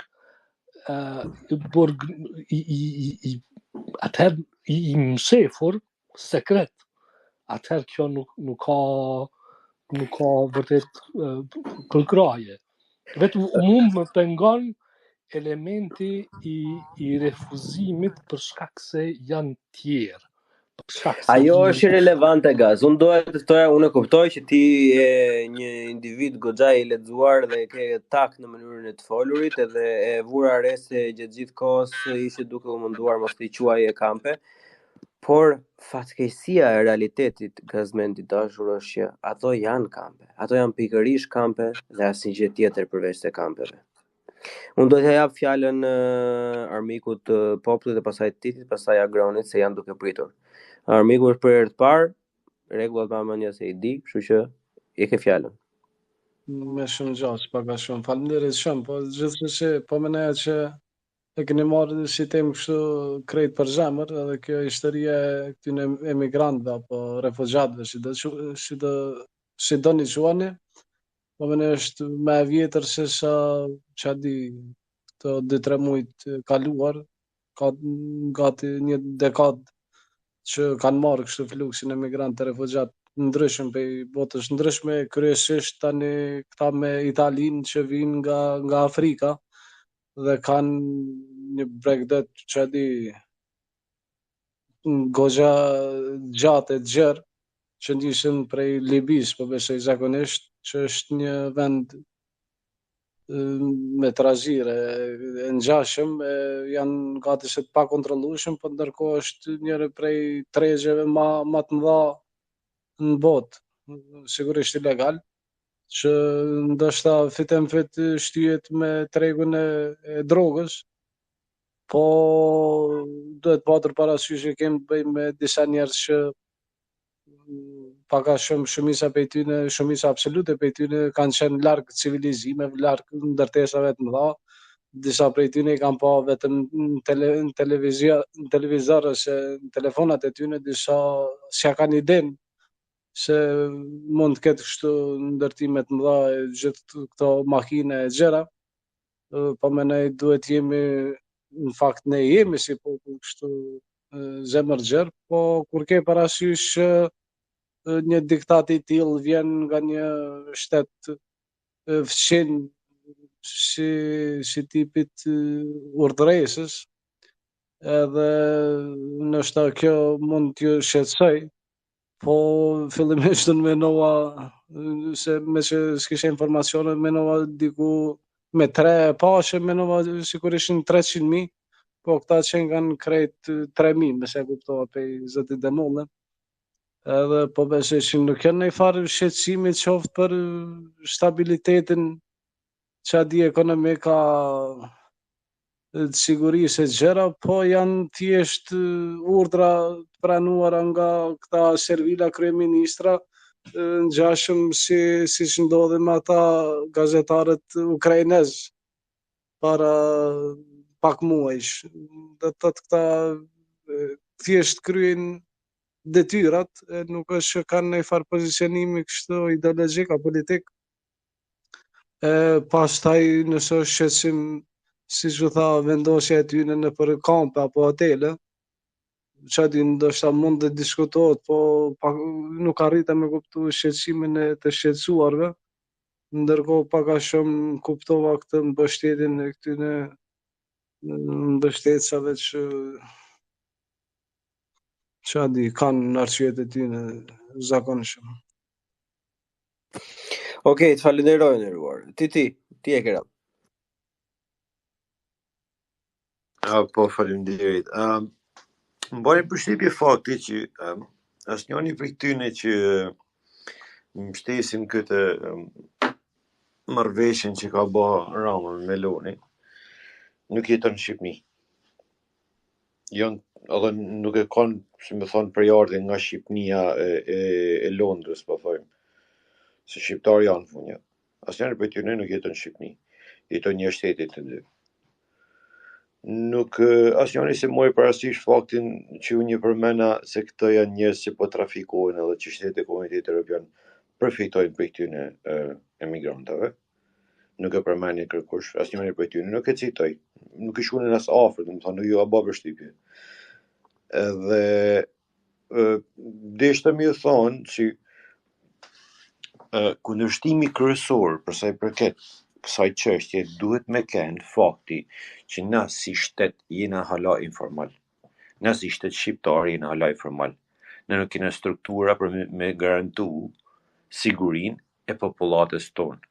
atëherë i mshefur sekret. Atëherë kjo nuk ka vërtet përkraje. Vetëm mund më pengon elementi i refuzimit për shkak se janë tjerë. Ajo është irrelevante gaz. Unë kuptoj që ti je një individ goxha i lexuar dhe ke takt në mënyrën e të folurit, edhe e vura re se gjatë gjithë kohës ishe duke u munduar mos t'i quaje kampe, por fatkeqësia e realitetit gazmendit dashur është që ato janë kampe. Ato janë pikërisht kampe dhe asnjë gjë tjetër përveç se kampeve. Unë do t'ja jap fjalën armikut të popullit dhe pastaj Titit, pastaj Agronit se janë duke pritur. Armiku është për herë të parë, rregullat pa mendja se I di, kështu që e ke fjalën. Me shumë gjatë, paka shumë. Faleminderit shumë, po gjithsesi po mendoja që e keni marrë si temë kështu krejt për zemër, edhe kjo historia e këtyre emigrantëve apo refugjatëve, si doni quani, po mendoj është më e vjetër se sa ç'a di këto 2-3 muajt kaluar, ka gati një dekadë që kanë marrë kështu fluksin emigrantë të refugjatë ndryshëm prej botës ndryshme, kryesisht tani këta me Italinë që vinë nga Afrika dhe kanë një bregdet që di goxha gjatë e gjerë që ndishin prej Libis, po besoj zakonisht, që është një vend me trazire e ngjashëm, janë gati se të pakontrollueshëm, po ndërkohë është njëri prej tregjeve më të mëdha në botë, sigurisht ilegal, që ndoshta fitem fit shtyhet me tregun e drogës, po duhet patur parasysh që kemi të bëjmë me disa njerëz që paka shumica prej tyre, shumica absolute prej tyre kanë qenë larg civilizimeve, larg ndërtesave të mëdha. Disa prej tyre kanë pa vetëm në televizor ose në telefonat e tyre, disa s'ja kanë idenë se mund të ketë kështu ndërtime të mëdha gjithë këto makine e gjëra. Po mendoj duhet jemi, në fakt ne jemi si popull kështu zemër gjerë, po kur ke parasysh një diktat I tillë vjen nga një shtet fqin si tipit urdhëresës, edhe ndoshta kjo mund t'ju shqetësoj, po fillimisht unë mendova se me që s'kisha informacione, mendova diku me 3 pashe, mendova sikur ishin 300.000, po këta që kanë krejt 3.000, me se kuptova prej zotit Demollën. Edhe po besoj që nuk kanë ndonjë farë shqetësimi qoftë për stabilitetin ç'a di ekonomika të sigurisë e gjëra, po janë thjesht urdhra të pranuara nga këta servila kryeministra, ngjashëm siç ndodhi me ata gazetarët ukrainez para pak muajsh. Do të thotë këta thjesht kryen detyrat, nuk është që kanë ndonjë farë pozicionimi kështu ideologjik apo politik. Pastaj nëse është shqetësim, siç u tha, vendosja e tyre nëpër kampe apo hotele, ç'a di, ndoshta mund të diskutohet, po nuk arritem me kuptu shqetësimin e të shqetësuarve, ndërkohë pak a shumë kuptova këtë mbështetjen e këtyre mbështetësave ç'a di, kanë arsyet e tyre zakonshëm. Okej, të falenderoj nderuar. Ti e ke radhë. Po, faleminderit. Më bani përshtypje fakti që asnjëri prej tyre që mbështesin këtë marrëveshjen që ka bë Rama me Meloni, nuk jeton në Shqipëni. Edhe nuk e kanë, si më thonë, përjardhje nga Shqipënia e Londrës, po thojmë. Se shqiptar janë funja. Asnjëri prej tyre nuk jeton në Shqipëni. Jeton një shteti të dy. Nuk asnjëri se mori parasysh faktin që unë përmenda se këto janë njerëz që po trafikohen edhe që shteti Komuniteti Evropian përfitojnë prej këtyre emigrantëve. Nuk e përmendni kërkush, asnjëri prej tyre nuk e citoj. Nuk i shkunin as afër, domethënë nuk ju a bë përshtypje. Edhe deshte më thonë që kundërshtimi kryesor për sa I përket kësaj çështje duhet me kenë fakti që na si shtet jena hala informal. Na si shtet shqiptar jena hala informal. Ne nuk kena struktura për me garantu sigurinë e popullatës tonë.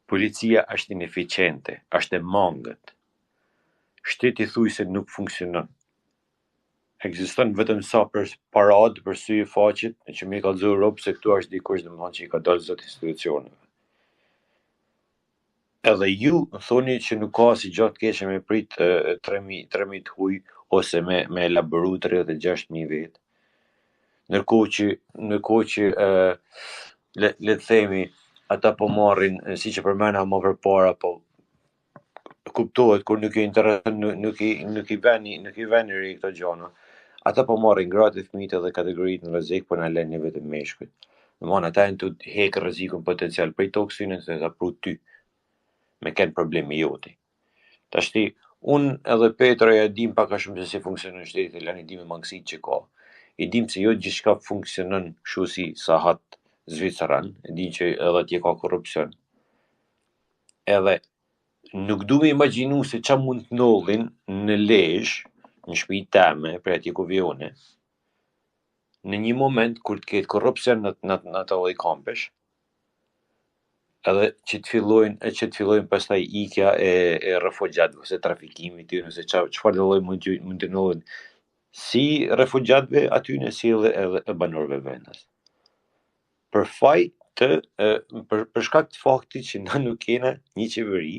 Policia është ineficiente, është e mangët. Shteti thuj se nuk funksionon. Ekziston vetëm sa për paradë për sy e faqet, e që me ka zë Europë se këtu është dikush domethënë që i ka dalë zot institucioneve. Edhe ju thoni që nuk ka si gjatë keqe me prit 3.000 huj ose me elaboru 36.000 vetë. Ndërkohë që le të themi ata po marrin, si që përmena më përpara, po kuptohet kur nuk i veni re këto gjana. Ata po marrin gratë e fëmijët edhe kategoritë në rrezik, po na lënë vetëm meshkujt. Domthonë ata janë të hekë rrezikun potencial prej toksinën se ta pru ty me kenë problemi joti. Tashti, unë edhe Petra ja dim pak a shumë se si funksionon shteti, lani dim me mangësitë që ka. I dim se jo gjithçka funksionon kështu si sahat Zviceran, e dim që edhe atje ka korrupsion. Edhe nuk du me imagjinu se qa mund të ndodhin në Lezhë, në shtëpi teme, për atje ku vjone, në një moment kur të ketë korrupsion në ato lloj kampesh, edhe që të fillojnë pastaj ikja e refugjatëve ose trafikimi tyre ose çfarë lloj mund të ndodhin si refugjatëve aty në si edhe banorëve vendas. Për shkak të faktit që na nuk kena një qeveri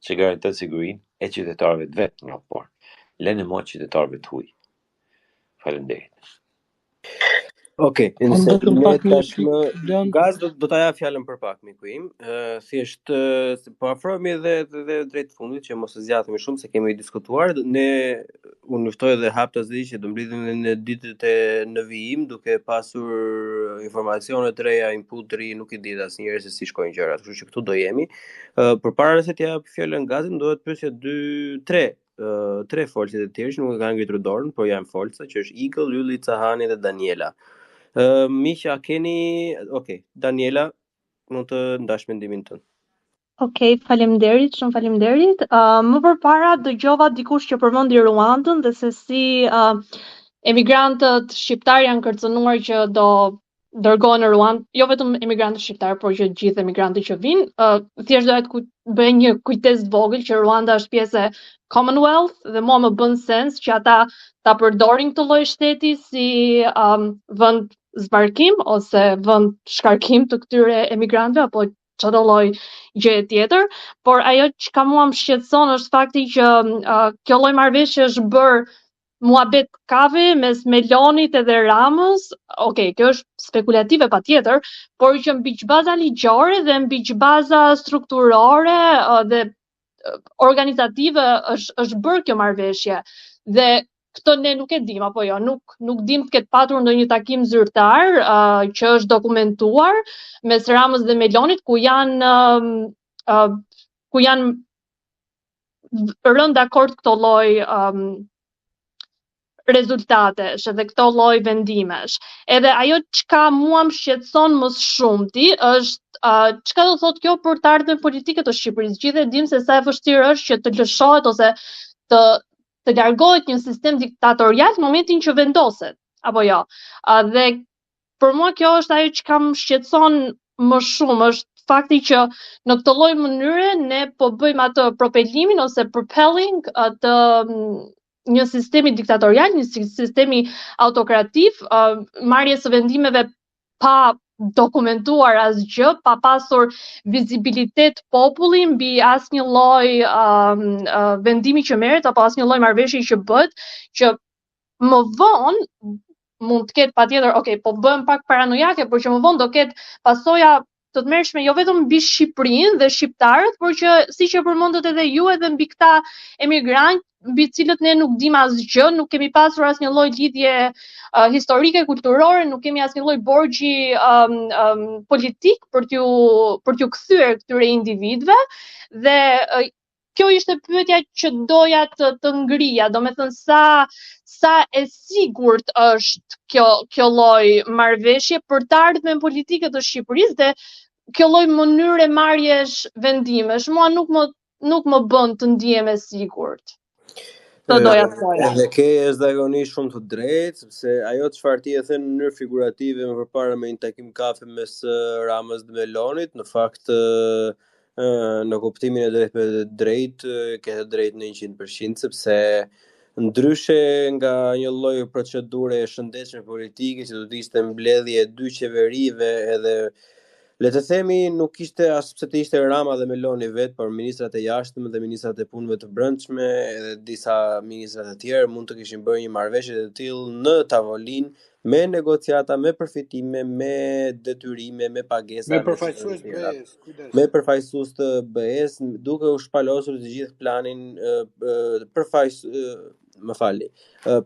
që garanton sigurinë e qytetarëve të vet në raport. Lënë më qytetarëve të huaj. Faleminderit. Okej, nëse ne tashmë gaz do ta jap fjalën për pak miku im. Thjesht po afrohemi edhe drejt fundit që mos e zgjatemi shumë se kemi diskutuar. Unë ftoj edhe hap të zi që do mblidhemi në ditët e në vijim duke pasur informacione të reja, input të ri, nuk I di asnjëherë se si shkojnë gjërat, kështu që këtu do jemi. Përpara se të jap fjalën gazit, do të pyesja 3 folësit e tjerë që nuk e kanë ngritur dorën, por janë folësa që është Eagle, Ylli, Cahani dhe Daniela. Miqa, keni... Okej, Daniela, mund të ndash mendimin tënd. Okej, faleminderit, shumë faleminderit. Më përpara dëgjova dikush që përmendi Ruandën dhe se si emigrantët shqiptar janë kërcënuar që do dërgohen në Ruandë, jo vetëm emigrantët shqiptar, por që gjithë emigrantët që vinë. Thjesht doja të bëj një kujtesë të vogël që Ruanda është pjesë e Commonwealth dhe mua më bën sens që ata ta përdorin këtë lloj shteti si vend zbarkim ose vend shkarkim të këtyre emigrantëve apo çdo lloj gjëje tjetër, por ajo që mua më shqetëson është fakti që kjo lloj marrëveshje është bërë muhabet kave mes Melonit edhe Ramës. Okej, kjo është spekulative patjetër, por që mbi baza ligjore dhe mbi baza strukturore dhe organizative është bërë kjo marrëveshje. Dhe këtë ne nuk e dim apo jo, nuk dim të ketë patur ndonjë takim zyrtar që është dokumentuar mes Ramës dhe Melonit ku janë rënë dakord këto lloj rezultatesh edhe këto lloj vendimesh. Edhe ajo çka mua më shqetëson më shumti është çka do thotë kjo për të ardhmen politike të Shqipërisë. Gjithë e dim se sa e vështirë është që të lëshohet ose të largohet një sistem diktatorial në momentin që vendoset, apo jo. Dhe për mua kjo është ajo që më shqetëson më shumë, është fakti që në këtë lloj mënyre ne po bëjmë atë propelimin ose propelling të një sistemi diktatorial, një sistemi autokrativ, marrje së vendimeve pa dokumentuar asgjë, pa pasur vizibilitet populli mbi asnjë lloj vendimi që merret apo asnjë lloj marrëveshje që bëhet, që më vonë mund të ketë patjetër, okay, po bëhem pak paranojake, por që më vonë do ketë pasoja të tmerrshme jo vetëm mbi Shqipërinë dhe shqiptarët, por që siç e përmendët edhe ju edhe mbi këta emigrantë mbi cilët ne nuk dim asgjë, nuk kemi pasur asnjë lloj lidhje historike, kulturore, nuk kemi asnjë lloj borxhi politik për t'ju kthyer këtyre individëve dhe kjo ishte pyetja që doja të ngrija, domethënë sa e sigurt është kjo lloj marrëveshje për të ardhmen politike të Shqipërisë dhe kjo lloj mënyre marrjesh vendimesh, mua nuk më bën të ndihem e sigurt. Të doja të thoja. Edhe ke është zakonisht shumë të drejtë, sepse ajo çfarë ti e thënë në mënyrë figurative më përpara me një takim kafe mes Ramës dhe Melonit, në fakt në kuptimin e drejtë ke të drejtë në 100%, sepse ndryshe nga një lloj procedure e shëndetshme politike që do të ishte mbledhje e dy qeverive edhe le të themi nuk ishte as pse të ishte Rama dhe Meloni vetë, por ministrat e jashtëm dhe ministrat e punëve të brendshme edhe disa ministrat e tjerë mund të kishin bërë një marrëveshje të tillë në tavolinë me negociata, me përfitime, me detyrime, me pagesa, me përfaqësues BE-s, kujdes. Me përfaqësues të BE-s, duke u shpalosur të gjithë planin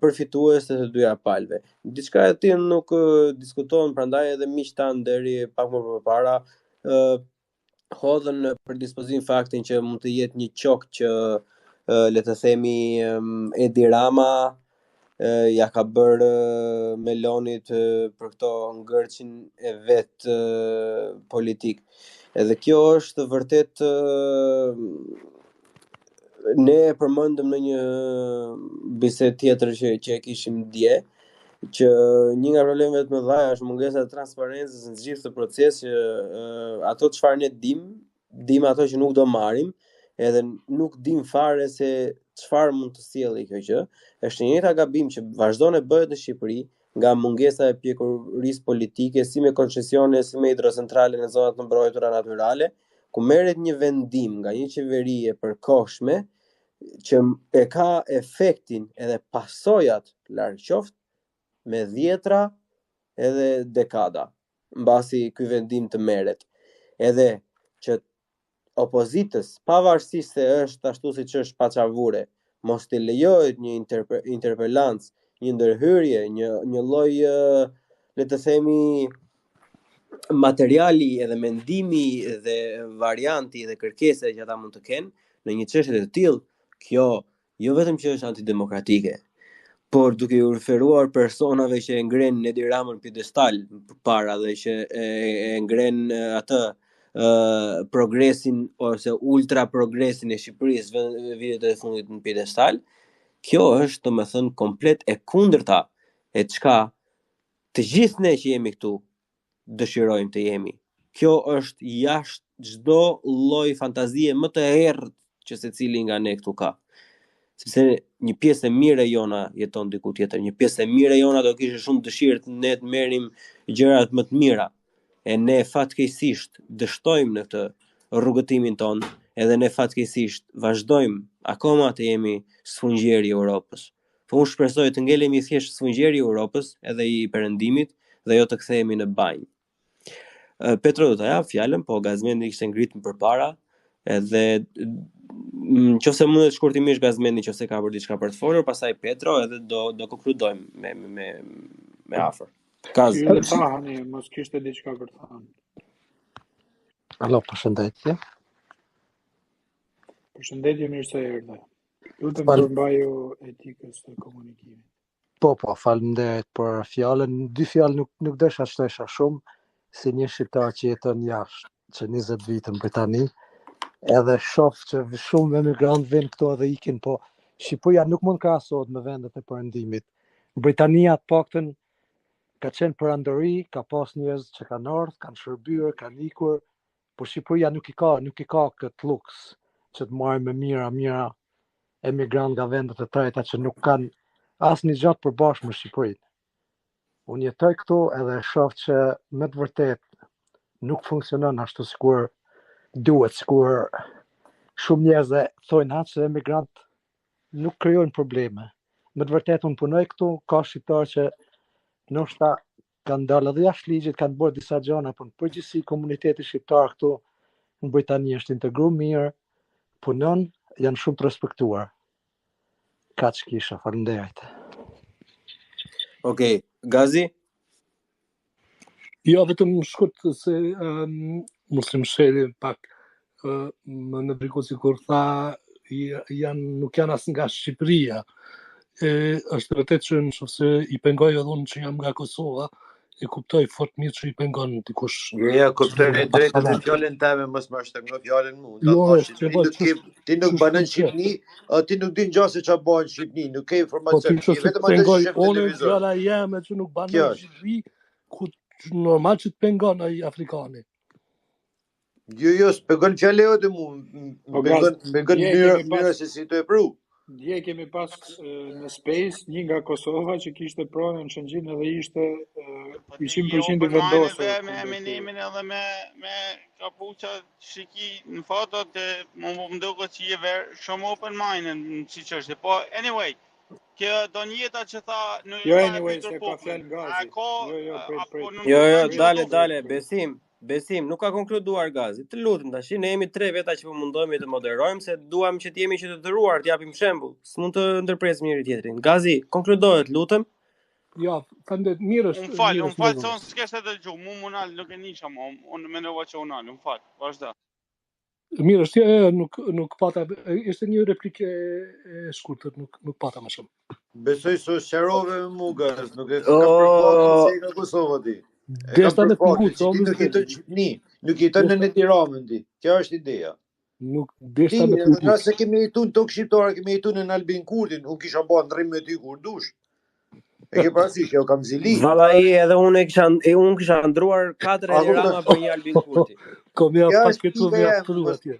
përfitues të dyja palëve. Diçka e tillë nuk diskutohen, prandaj edhe miqtan deri pak më përpara hodhën për dispozim faktin që mund të jetë një qok që le të themi Edi Rama ja ka bërë Melonit për këto ngërçin e vet politik. Edhe kjo është vërtet ne e përmendëm në një bisedë tjetër që e kishim dje, që një nga problemet më dhaja është mungesa e transparencës në gjithë këtë proces, që ato çfarë ne dim ato që nuk do marrim, edhe nuk dim fare se çfarë mund të sjellë kjo gjë. Është një njëjta gabim që vazhdon e bëhet në Shqipëri nga mungesa e pjekurisë politike, si me koncesione, si me hidrocentrale në zonat të mbrojtura natyrale, ku merret një vendim nga një qeveri e përkohshme që e ka efektin edhe pasojat larg qoftë me dhjetra edhe dekada, mbasi ky vendim të merret. Edhe që opozitës, pavarësisht se është ashtu siç është paçavure, mos t'i lejohet një interpelancë, një ndërhyrje, një lloj le të themi materiali edhe mendimi dhe varianti dhe kërkesa që ata mund të kenë në një çështje të tillë, kjo jo vetëm që është antidemokratike, por duke u referuar personave që e ngren Edi Ramën piedestal përpara dhe që e ngren atë progresin ose ultra progresin e Shqipërisë vitet e fundit në piedestal, kjo është domethënë komplet e kundërta e çka të gjithë ne që jemi këtu dëshirojmë të jemi. Kjo është jashtë çdo lloj fantazie më të errët që secili nga ne këtu ka. Sepse një pjesë e mirë e jona jeton diku tjetër, një pjesë e mirë e jona do kishte shumë dëshirë të ne të merrim gjërat më të mira. E ne fatkeqësisht dështojmë në këtë rrugëtimin ton, edhe ne fatkeqësisht vazhdojmë akoma të jemi sfungjeri i Europës. Po unë shpresoj të ngelemi thjesht sfungjeri i Europës edhe i perëndimit dhe jo të kthehemi në banjë. Petro do ta jap fjalën, po Gazmendi kishte ngritur përpara, edhe nëse mundet shkurtimisht Gazmendi nëse ka për diçka për të folur, pastaj Petro edhe do konkludojmë me afër. Ju le thani, mos kishte diçka për të thënë. Alo, përshëndetje. Përshëndetje, mirë se erdhe. Lutem përmbaju etikës së komunikimit. Po, faleminderit për fjalën. Dy fjalë nuk desha shtesha shumë, si një shqiptar që jeton jashtë, që 20 vite në Britani, edhe shoh që shumë emigrantë vijnë këtu edhe ikin, po Shqipëria nuk mund krahasohet me vendet e perëndimit. Britania të paktën ka qenë perandori, ka pas njerëz që kanë ardhur, kanë shërbyer, kanë ikur, por Shqipëria nuk i ka këtë luks që të marrë me mira emigrant nga vendet e treta që nuk kanë asnjë gjë të përbashkët me Shqipërinë. Unë jetoj këtu edhe shoh që me të vërtet nuk funksionon ashtu sikur duhet, sikur shumë njerëz thonë që emigrant nuk krijojnë probleme. Me të vërtet unë punoj këtu, ka shqiptar që ndoshta kanë dalë edhe jashtë ligjit, kanë bërë disa gjëra, por në përgjithësi komuniteti shqiptar këtu në Britani është integruar mirë, punon, janë shumë të respektuar. Kaq kisha, faleminderit. Okej, Gazi? Jo, vetëm shkurt se Muslim Sheli pak më në briku si kur tha nuk janë as nga Shqipëria. Është vërtet që nëse i pengoj edhe unë që jam nga Kosova, e kuptoj fort mirë që I pengon dikush. Ja, kuptoj drejtë me fjalën tëme, mos më shtrëngo fjalën mua. Ti nuk banë në Shqipni, ti nuk din gjase çfarë bën në Shqipni, nuk ke informacion. Ti vetëm atë që shef televizor. Fjala jeme që nuk banë në Shqipni, ku normal që të pengon ai afrikani. Jo, s'pengon fjalë jote mua. Pengon mirë se si të e pru. Dje kemi pas në Space një nga Kosova që kishte pronën në Shëngjin edhe ishte 100% I vendosur. Me eminimin edhe me kapuqa shiki në fotot më duket që je shumë open-minded si çështje. Po anyway, kjo do njëta që tha në anyway, se ka fjalë Gazi. Jo, dale, Besim, nuk ka konkluduar Gazi. Të lutem tash, ne jemi 3 veta që po mundohemi të moderojmë se duam që të jemi që të dhëruar, të japim shembull. S'mund të ndërpresim njëri tjetrin. Gazi, konkludohet, lutem. Ja, fandet mirë është. Unë fal, son s'kesh të dëgju, mua nuk e nisha më, unë mendova që unë, unë fal, vazhdo. Mirë është, nuk pata, ishte një replikë e shkurtër, nuk pata më shumë. Besoj se sqarove me Mugaz, nuk e ka përpaktur se nga Kosova ti. Desta në pingut, nuk jeton në Shqipni, nuk jeton në Tiranë ti. Kjo është ideja. Nuk desta në pingut. Nëse kemi jetuar në tokë shqiptare, kemi jetuar në Albin Kurtin, unë kisha bën ndrim me ty kur dush. E ke parasysh që kam zili. Vallai edhe unë kisha ndruar 4 elirama për një Albin Kurti. Kom ja pak këtu atje.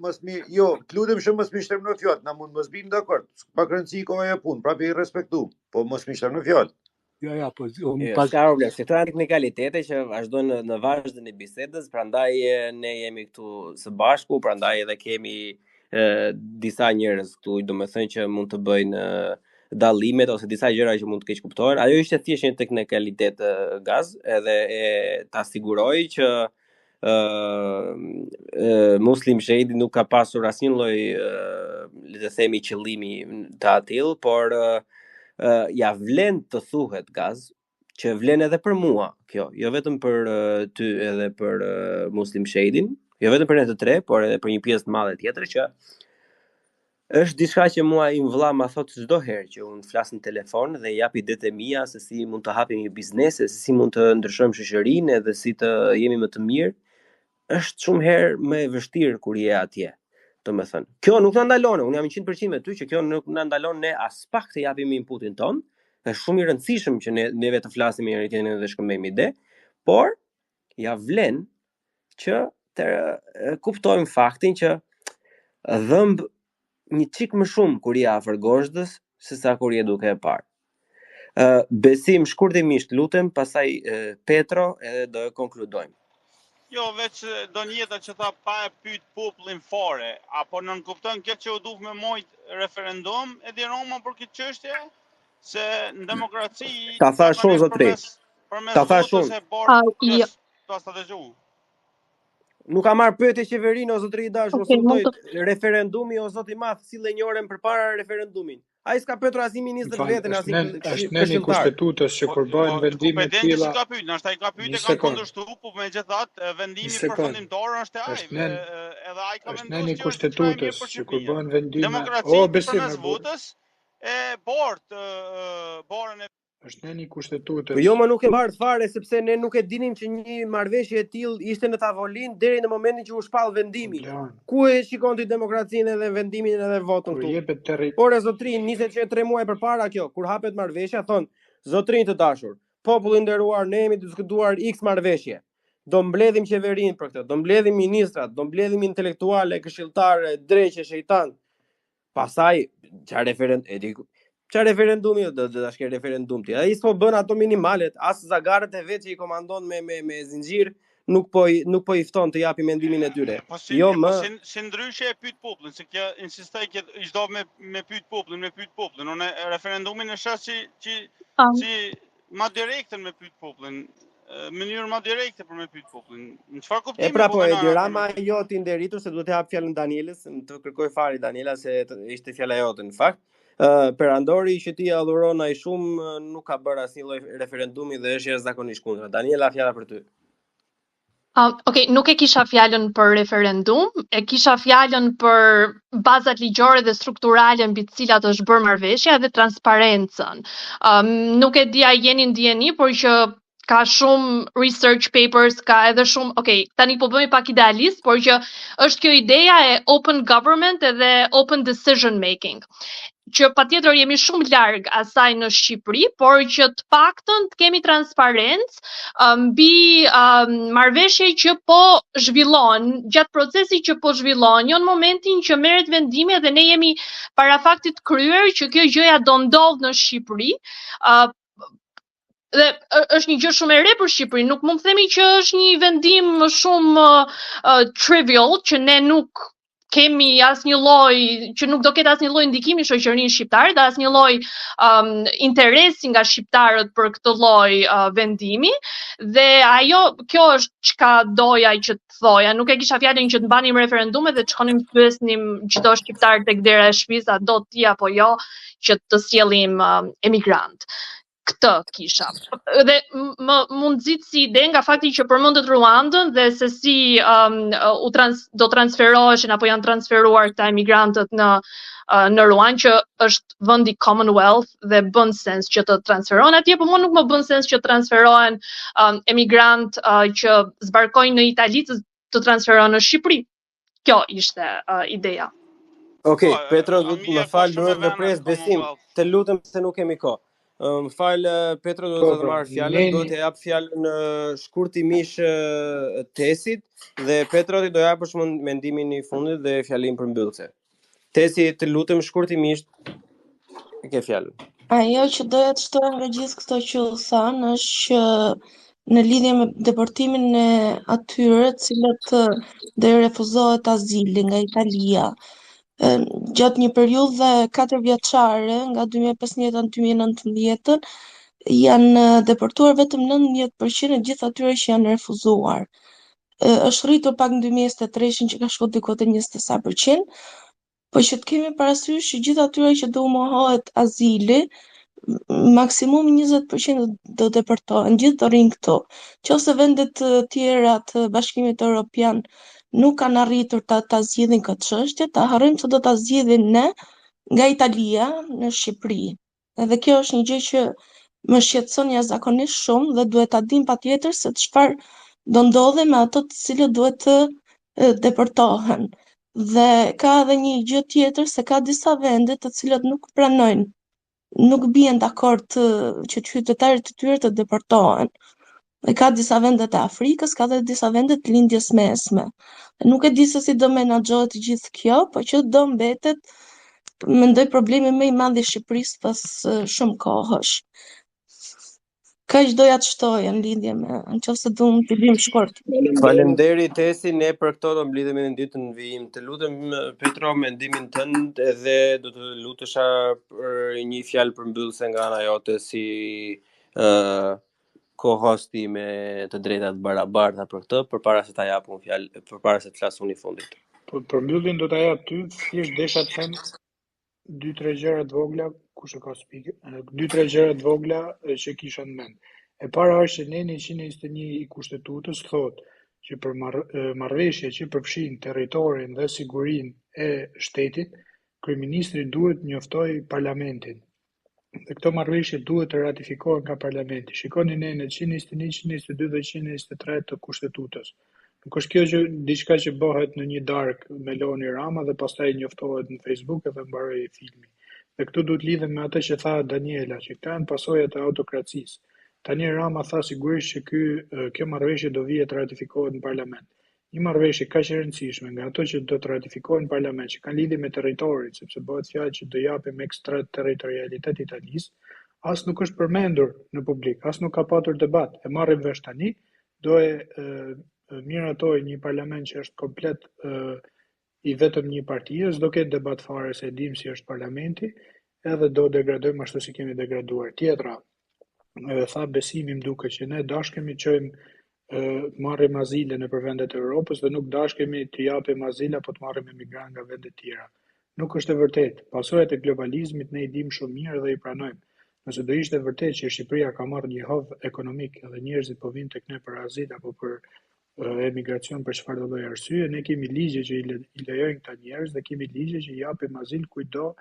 Jo, lutem shumë mos më shtremno fjalë, na mund mos bim dakord. Pa rëndësi koha e punë, prapë I respektu, po mos më shtremno fjalë. Ja, po unë pas ka problem, se këto janë teknikalitete që vazhdojnë në vazhdën e bisedës, prandaj ne jemi këtu së bashku, prandaj edhe kemi disa njerëz këtu, domethënë që mund të bëjnë dallimet ose disa gjëra që mund të keq kuptohen. Ajo ishte thjesht një teknikalitet Gaz, edhe ta siguroj që Muslim Shade nuk ka pasur asnjë lloj le të themi qëllimi të atill, por ja vlen të thuhet Gaz, që vlen edhe për mua kjo, jo vetëm për ty edhe për Muslim Shade-in, jo vetëm për ne të 3, por edhe për një pjesë të madhe tjetër që është diçka që mua I vëlla ma thot çdo herë që unë flas në telefon dhe jap idetë e mia se si mund të hapim një biznes, se si mund të ndryshojmë shoqërinë edhe si të jemi më të mirë, është shumë herë më e vështirë kur je atje. Domethënë, kjo nuk na ndalon, unë jam 100% me ty që kjo nuk na ndalon ne as pak të japim inputin ton. Është shumë I rëndësishëm që ne vetë të flasim me njëri tjetrin dhe shkëmbejmë ide, por ja vlen që të kuptojmë faktin që dhëmb një çik më shumë kur je afër gozhdës se sa kur je duke e parë. Besim shkurtimisht lutem, pastaj Petro edhe do e konkludojmë. Jo, veç do njëta që tha pa e pyet popullin fare, apo nën kupton kjo që u duf me mojt referendum, e di Roma për këtë çështje, se në demokraci ta thash shumë zotri. Ta thash shumë. Nuk ka marrë pyetje qeverinë o zotri I dashur, referendumi o zoti I madh sille një orën përpara referendumin. Ai s'ka pyetur asnjë ministër vetën, asnjë është nëni kushtetutës që kur bëhen vendime të tilla. Ka pyetur, ndoshta I ka pyetur ka kundërshtuar, po megjithatë vendimi përfundimtar është ai. Edhe ai ka vendosur nëni kushtetutës që kur bëhen vendime, besim votës e borën e është nëni kushtetutës. Po jo, më nuk e bart fare sepse ne nuk e dinim që një marrëveshje e tillë ishte në tavolinë deri në momentin që u shpall vendimi. Ku e shikonti demokracinë edhe vendimin edhe votën këtu? Por zotrin niset që 3 muaj përpara kjo, kur hapet marrëveshja, thon, zotrin të dashur, populli nderuar, ne jemi të diskutuar X marrëveshje. Do mbledhim qeverinë për këtë, do mbledhim ministrat, do mbledhim intelektuale, këshilltarë, dreqe, shejtan. Pastaj çfarë referendumi do ta shkë referendum ti. Ai s'po bën ato minimalet, as zagarët e vet që I komandon me zinxhir, nuk po I fton të japi mendimin e tyre. Jo më si ndryshe e pyet popullin, se kjo insistoj që çdo me pyet popullin. Unë referendumin e shoh si më direktën me pyet popullin. Mënyrë më direkte për me pyet popullin. Në çfarë kuptimi? Pra po, Rama jot I nderitur se duhet të hap fjalën Danielës, të kërkoj fare Daniela se ishte fjala jote në fakt. Perandori që ti adhuron ai shumë nuk ka bërë asnjë lloj referendumi dhe është jashtëzakonisht kundër. Daniela, fjala për ty. Okej, nuk e kisha fjalën për referendum, e kisha fjalën për bazat ligjore dhe strukturale mbi të cilat është bërë marrëveshja dhe transparencën. Nuk e di a jeni ndjeni, por që ka shumë research papers, ka edhe shumë, tani po bëmi pak idealist, por që është kjo ideja e open government edhe open decision making, që patjetër jemi shumë larg asaj në Shqipëri, por që të paktën të kemi transparencë mbi marrëveshje që po zhvillohen, gjatë procesit që po zhvillohen, jo në momentin që merret vendimi dhe ne jemi para faktit kryer që kjo gjëja do ndodh në Shqipëri. Dhe është një gjë shumë e re për Shqipërinë, nuk mund të themi që është një vendim shumë trivial, që ne nuk kemi asnjë lloj, që nuk do ketë asnjë lloj ndikimi në shoqërinë shqiptare dhe asnjë lloj interesi nga shqiptarët për këtë lloj vendimi. Dhe kjo është çka doja që të thoja. Nuk e kisha fjalën që të mbanim referendume dhe të shkonim të pyesnim çdo shqiptar tek dera e shtëpisë a do ti apo jo që të sjellim emigrant. Këtë kisha. Dhe më nxit si ide nga fakti që përmendet Ruandën dhe se si do transferoheshin apo janë transferuar këta emigrantët në Ruandë, që është vendi Commonwealth dhe bën sens që të transferohen atje, por nuk më bën sens që transferohen emigrant që zbarkojnë në Itali të transferohen në Shqipëri. Kjo ishte ideja. Okej, Petro, më fal, duhet të pres Besim. Të lutem se nuk kemi kohë. Më falë, Petro, do të marrë fjallën, do të japë fjallën shkurtimisht Tesit, dhe Petro do japësh mendimin i fundit dhe fjallin për mbyllëse. Tesi, të lutem shkurtimisht, e ke fjallën. Ajo që doja të shtoja nga gjithë këto që u thanë është që në lidhje me deportimin e atyre cilët do i refuzohet azili nga Italia, gjatë një periudhe 4 vjeçare, nga 2015 në 2019, janë deportuar vetëm 19% e gjithë atyre që janë refuzuar. Është rritur pak në 2023 që ka shkuar diku te 20%, po që të kemi parasysh që gjithë atyre që do mohohet azili, maksimum 20% do deportohen, gjithë do rinë këtu. Qose vendet të tjera të Bashkimit Evropian nuk kanë arritur ta zgjidhin këtë çështje, ta harrojmë se do ta zgjidhin ne nga Italia në Shqipëri. Edhe kjo është një gjë që më shqetëson jashtëzakonisht shumë dhe duhet ta dim patjetër se çfarë do ndodhe me ato të cilët duhet të deportohen. Dhe ka edhe një gjë tjetër, se ka disa vende të cilat nuk pranojnë, nuk bien dakord që qytetarët të tyre të deportohen. Dhe ka disa vende të Afrikës, ka dhe disa vende të lindjes mesme. Nuk e di se si do menaxhohet gjithë kjo, po që do mbetet, mendoj, problemi më i madh i Shqipërisë pas shumë kohësh. Kaq doja të shtoja në lidhje me, nëse duam të bëjmë shkurt. Faleminderit Tesi, ne për këto do mblidhemi në ditën e vijim. Të lutem Petro, mendimin tënd, edhe do të lutesha për një fjalë përmbyllëse nga ana jote si co-hosti me të drejtat barabarta për këtë, përpara se ta japun fjalë, përpara se të flasun i fundit. Po përmbylljen do ta jap ty, thjesht desha të them 2-3 gjëra të vogla, kush e ka speaker, 2-3 gjëra të vogla që kisha në mend. E para është që ne 121 i kushtetutës thotë që për marrëveshje që përfshin territorin dhe sigurinë e shtetit, kryeministri duhet njoftojë parlamentin. Dhe këto marrëveshje duhet të ratifikohen nga parlamenti. Shikoni ne në 121, 122 dhe 123 të kushtetutës. Nuk është kjo që diçka që bëhet në një darkë me Loni Rama dhe pastaj njoftohet në Facebook edhe mbaroi filmi. Dhe këtu duhet lidhem me atë që tha Daniela, që këta janë pasojat e autokracisë. Tani Rama tha sigurisht që kjo marrëveshje do vihet të ratifikohet në parlament. Një marrëveshje kaq e rëndësishme nga ato që do të ratifikohen në parlament, që kanë lidhje me territorin, sepse bëhet fjalë që do japim ekstraterritorialitet Italisë, as nuk është përmendur në publik, as nuk ka patur debat. E marrim vesh tani, do e miratoj një parlament që është komplet i vetëm një partie, s'do ketë debat fare se dim si është parlamenti, edhe do degradojmë ashtu si kemi degraduar. Tjetra, tha Besimi më duket që ne dashkemi çojmë marrim azile në për vendet e Europës dhe nuk dashkemi të japim azile apo të marrim emigrantë nga vende tjera. Nuk është e vërtetë. Pasojat e globalizmit ne i dim shumë mirë dhe i pranojmë. Nëse do ishte vërtet që Shqipëria ka marrë një hovë ekonomik edhe njerëzit po vinë tek ne për azil apo për emigracion për çfarë do lloj arsye, ne kemi ligje që i lejojnë këta njerëz dhe kemi ligje që i japim azil kujtdo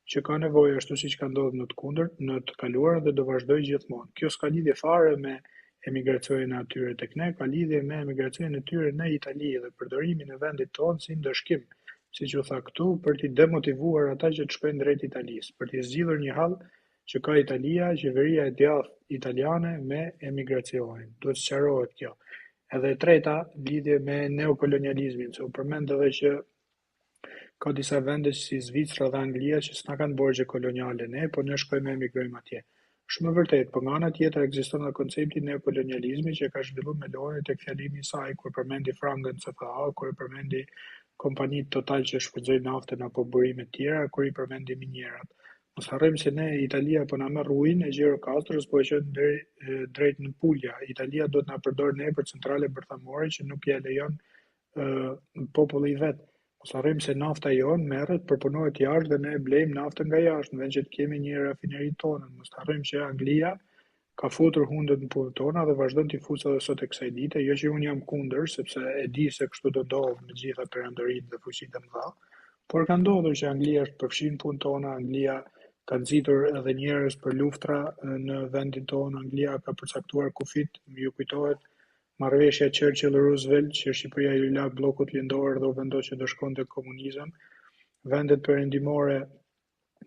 që ka nevojë, ashtu siç ka ndodhur në të kundërt, në të kaluarën dhe do vazhdoj gjithmonë. Kjo s'ka lidhje fare me emigracionin e atyre tek ne ka lidhje me emigracionin e tyre në Itali dhe përdorimin e vendit tonë si ndëshkim, siç u tha këtu, për t'i demotivuar ata që të shkojnë drejt Italisë, për t'i zgjidhur një hall që ka Italia, qeveria e djathtë italiane me emigracionin. Duhet sqarohet kjo. Edhe e treta, lidhje me neokolonializmin, se u përmend edhe që ka disa vende si Zvicra dhe Anglia që s'na kanë borxhe koloniale ne, po ne shkojmë emigrojmë atje. Shumë vërtet, por nga ana tjetër ekziston edhe koncepti neokolonializmi që ka zhvilluar me Lori tek fjalimi i saj kur përmendi frangën CFA, kur përmendi kompanitë Total që shfrytëzojnë naftën apo burime të tjera, kur i përmendi minjerat. Mos harrojmë se ne Italia po na merr ujin e Gjirokastrës, po e qen drejt në Puglia. Italia do të na përdor ne për centrale bërthamore që nuk ja lejon populli i vet. Mos harrojmë se nafta jonë merret, përpunohet jashtë dhe ne blejmë naftën nga jashtë, në vend që të kemi një rafineri tonë. Mos harrojmë që Anglia ka futur hundët në punën tona dhe vazhdon t'i fusë edhe sot e kësaj dite, jo që unë jam kundër, sepse e di se kështu do ndodhë në gjitha perandoritë dhe fuqitë e mëdha, por ka ndodhur që Anglia është përfshin punën tona, Anglia ka nxitur edhe njerëz për luftra në vendin tonë, Anglia ka përcaktuar kufit, ju kujtohet marrëveshja Churchill-Roosevelt, që Shqipëria i la bllokut lindor dhe u vendos që do shkonte komunizëm. Vendet perëndimore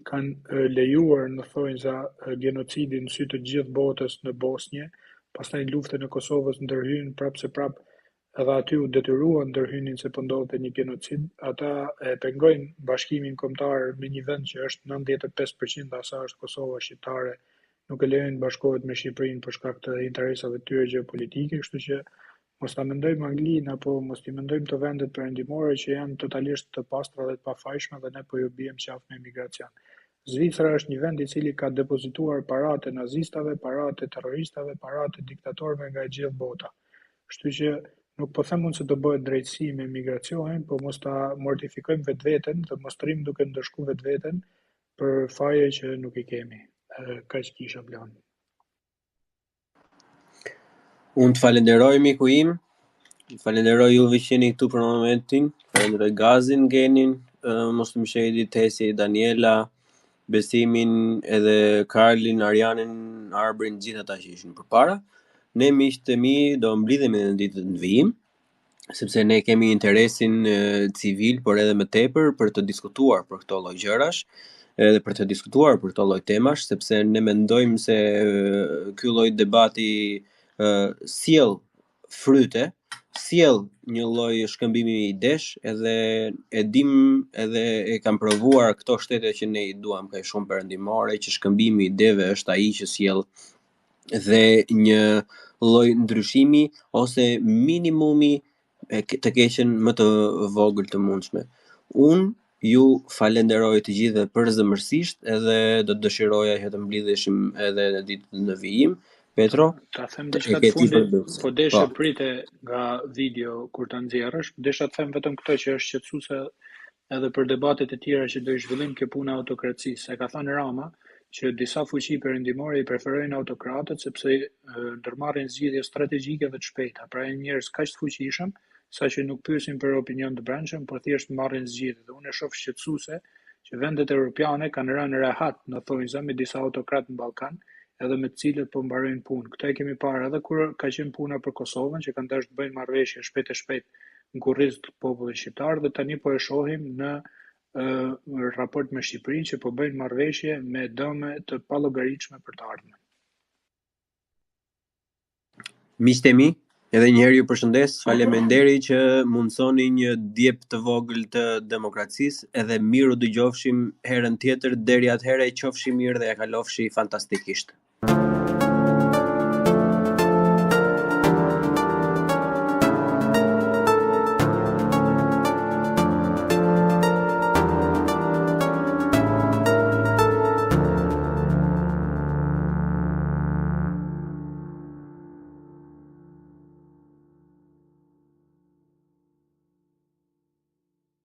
kanë lejuar në thonjza genocidin në sy të gjithë botës në Bosnjë, pastaj luftën e Kosovës ndërhyn prapse prap edhe aty u detyruan ndërhynin se po ndodhte një genocid. Ata e pengojnë bashkimin kombëtar me një vend që është 95% asaj është Kosova shqiptare, nuk e lejojnë bashkohet me Shqipërinë për shkak të interesave të tyre gjeopolitike, kështu që mos ta mendojmë Anglinë apo mos i mendojmë të vendet perëndimore që janë totalisht të pastra dhe të pafajshme dhe ne po ju bijmë qafë me emigracion. Zvicra është një vend i cili ka depozituar paratë nazistave, paratë terroristave, paratë diktatorëve nga e gjithë bota. Kështu që nuk po them unë se do bëhet drejtësi me emigracionin, po mos ta mortifikojmë vetveten dhe mos trim duke ndëshku vetveten për faje që nuk i kemi. Kaq kisha plan. Unë të falenderoj miku im, falenderoj juve që jeni këtu për momentin, falenderoj Gazin, Genin, mos të mshejti Tesi, Daniela, Besimin, edhe Karlin, Arjanin, Arbrin, gjithë ata që ishin përpara. Ne miqtë e mi do mblidhemi në ditët në vijim, sepse ne kemi interesin civil, por edhe më tepër për të diskutuar për këto lloj gjërash, edhe për të diskutuar për këto lloj temash, sepse ne mendojmë se ky lloj debati sjell fryte, sjell një lloj shkëmbimi idesh, edhe e dim edhe e kam provuar këto shtete që ne i duam kaq shumë perëndimore, që shkëmbimi i ideve është ai që sjell dhe një lloj ndryshimi ose minimumi të keqen më të vogël të mundshme. Unë ju falenderoj të gjithë përzemërsisht edhe do të dëshiroja që të mblidheshim edhe në ditën në vijim. Petro, ta them diçka të fundit, po desha prite nga video kur ta nxjerrësh, desha të them vetëm këtë që është shqetësuese edhe për debatet e tjera që do i zhvillim kjo puna autokracisë. E ka thënë Rama që disa fuqi perëndimore i preferojnë autokratët sepse ndërmarrin zgjedhje strategjike dhe të shpejta. Pra janë njerëz kaq të fuqishëm saqë nuk pyesin për opinion të brendshëm, por thjesht marrin zgjedhje. Dhe unë e shoh shqetësuese që vendet europiane kanë rënë rehat në thonjza me disa autokratë në Ballkan, edhe me të cilët po mbarojnë punë. Këtë e kemi parë edhe kur ka qenë puna për Kosovën, që kanë dashur të bëjnë marrëveshje shpejt e shpejt në kurriz të popullit shqiptar, dhe tani po e shohim në raport me Shqipërinë që po bëjnë marrëveshje me dëme të pallogaritshme për të ardhmen. Miqtë e mi, edhe një herë ju përshëndes, faleminderit që mundsoni një djep të vogël të demokracisë, edhe miru dëgjofshim herën tjetër, deri atëherë qofshi mirë dhe ja kalofshi fantastikisht.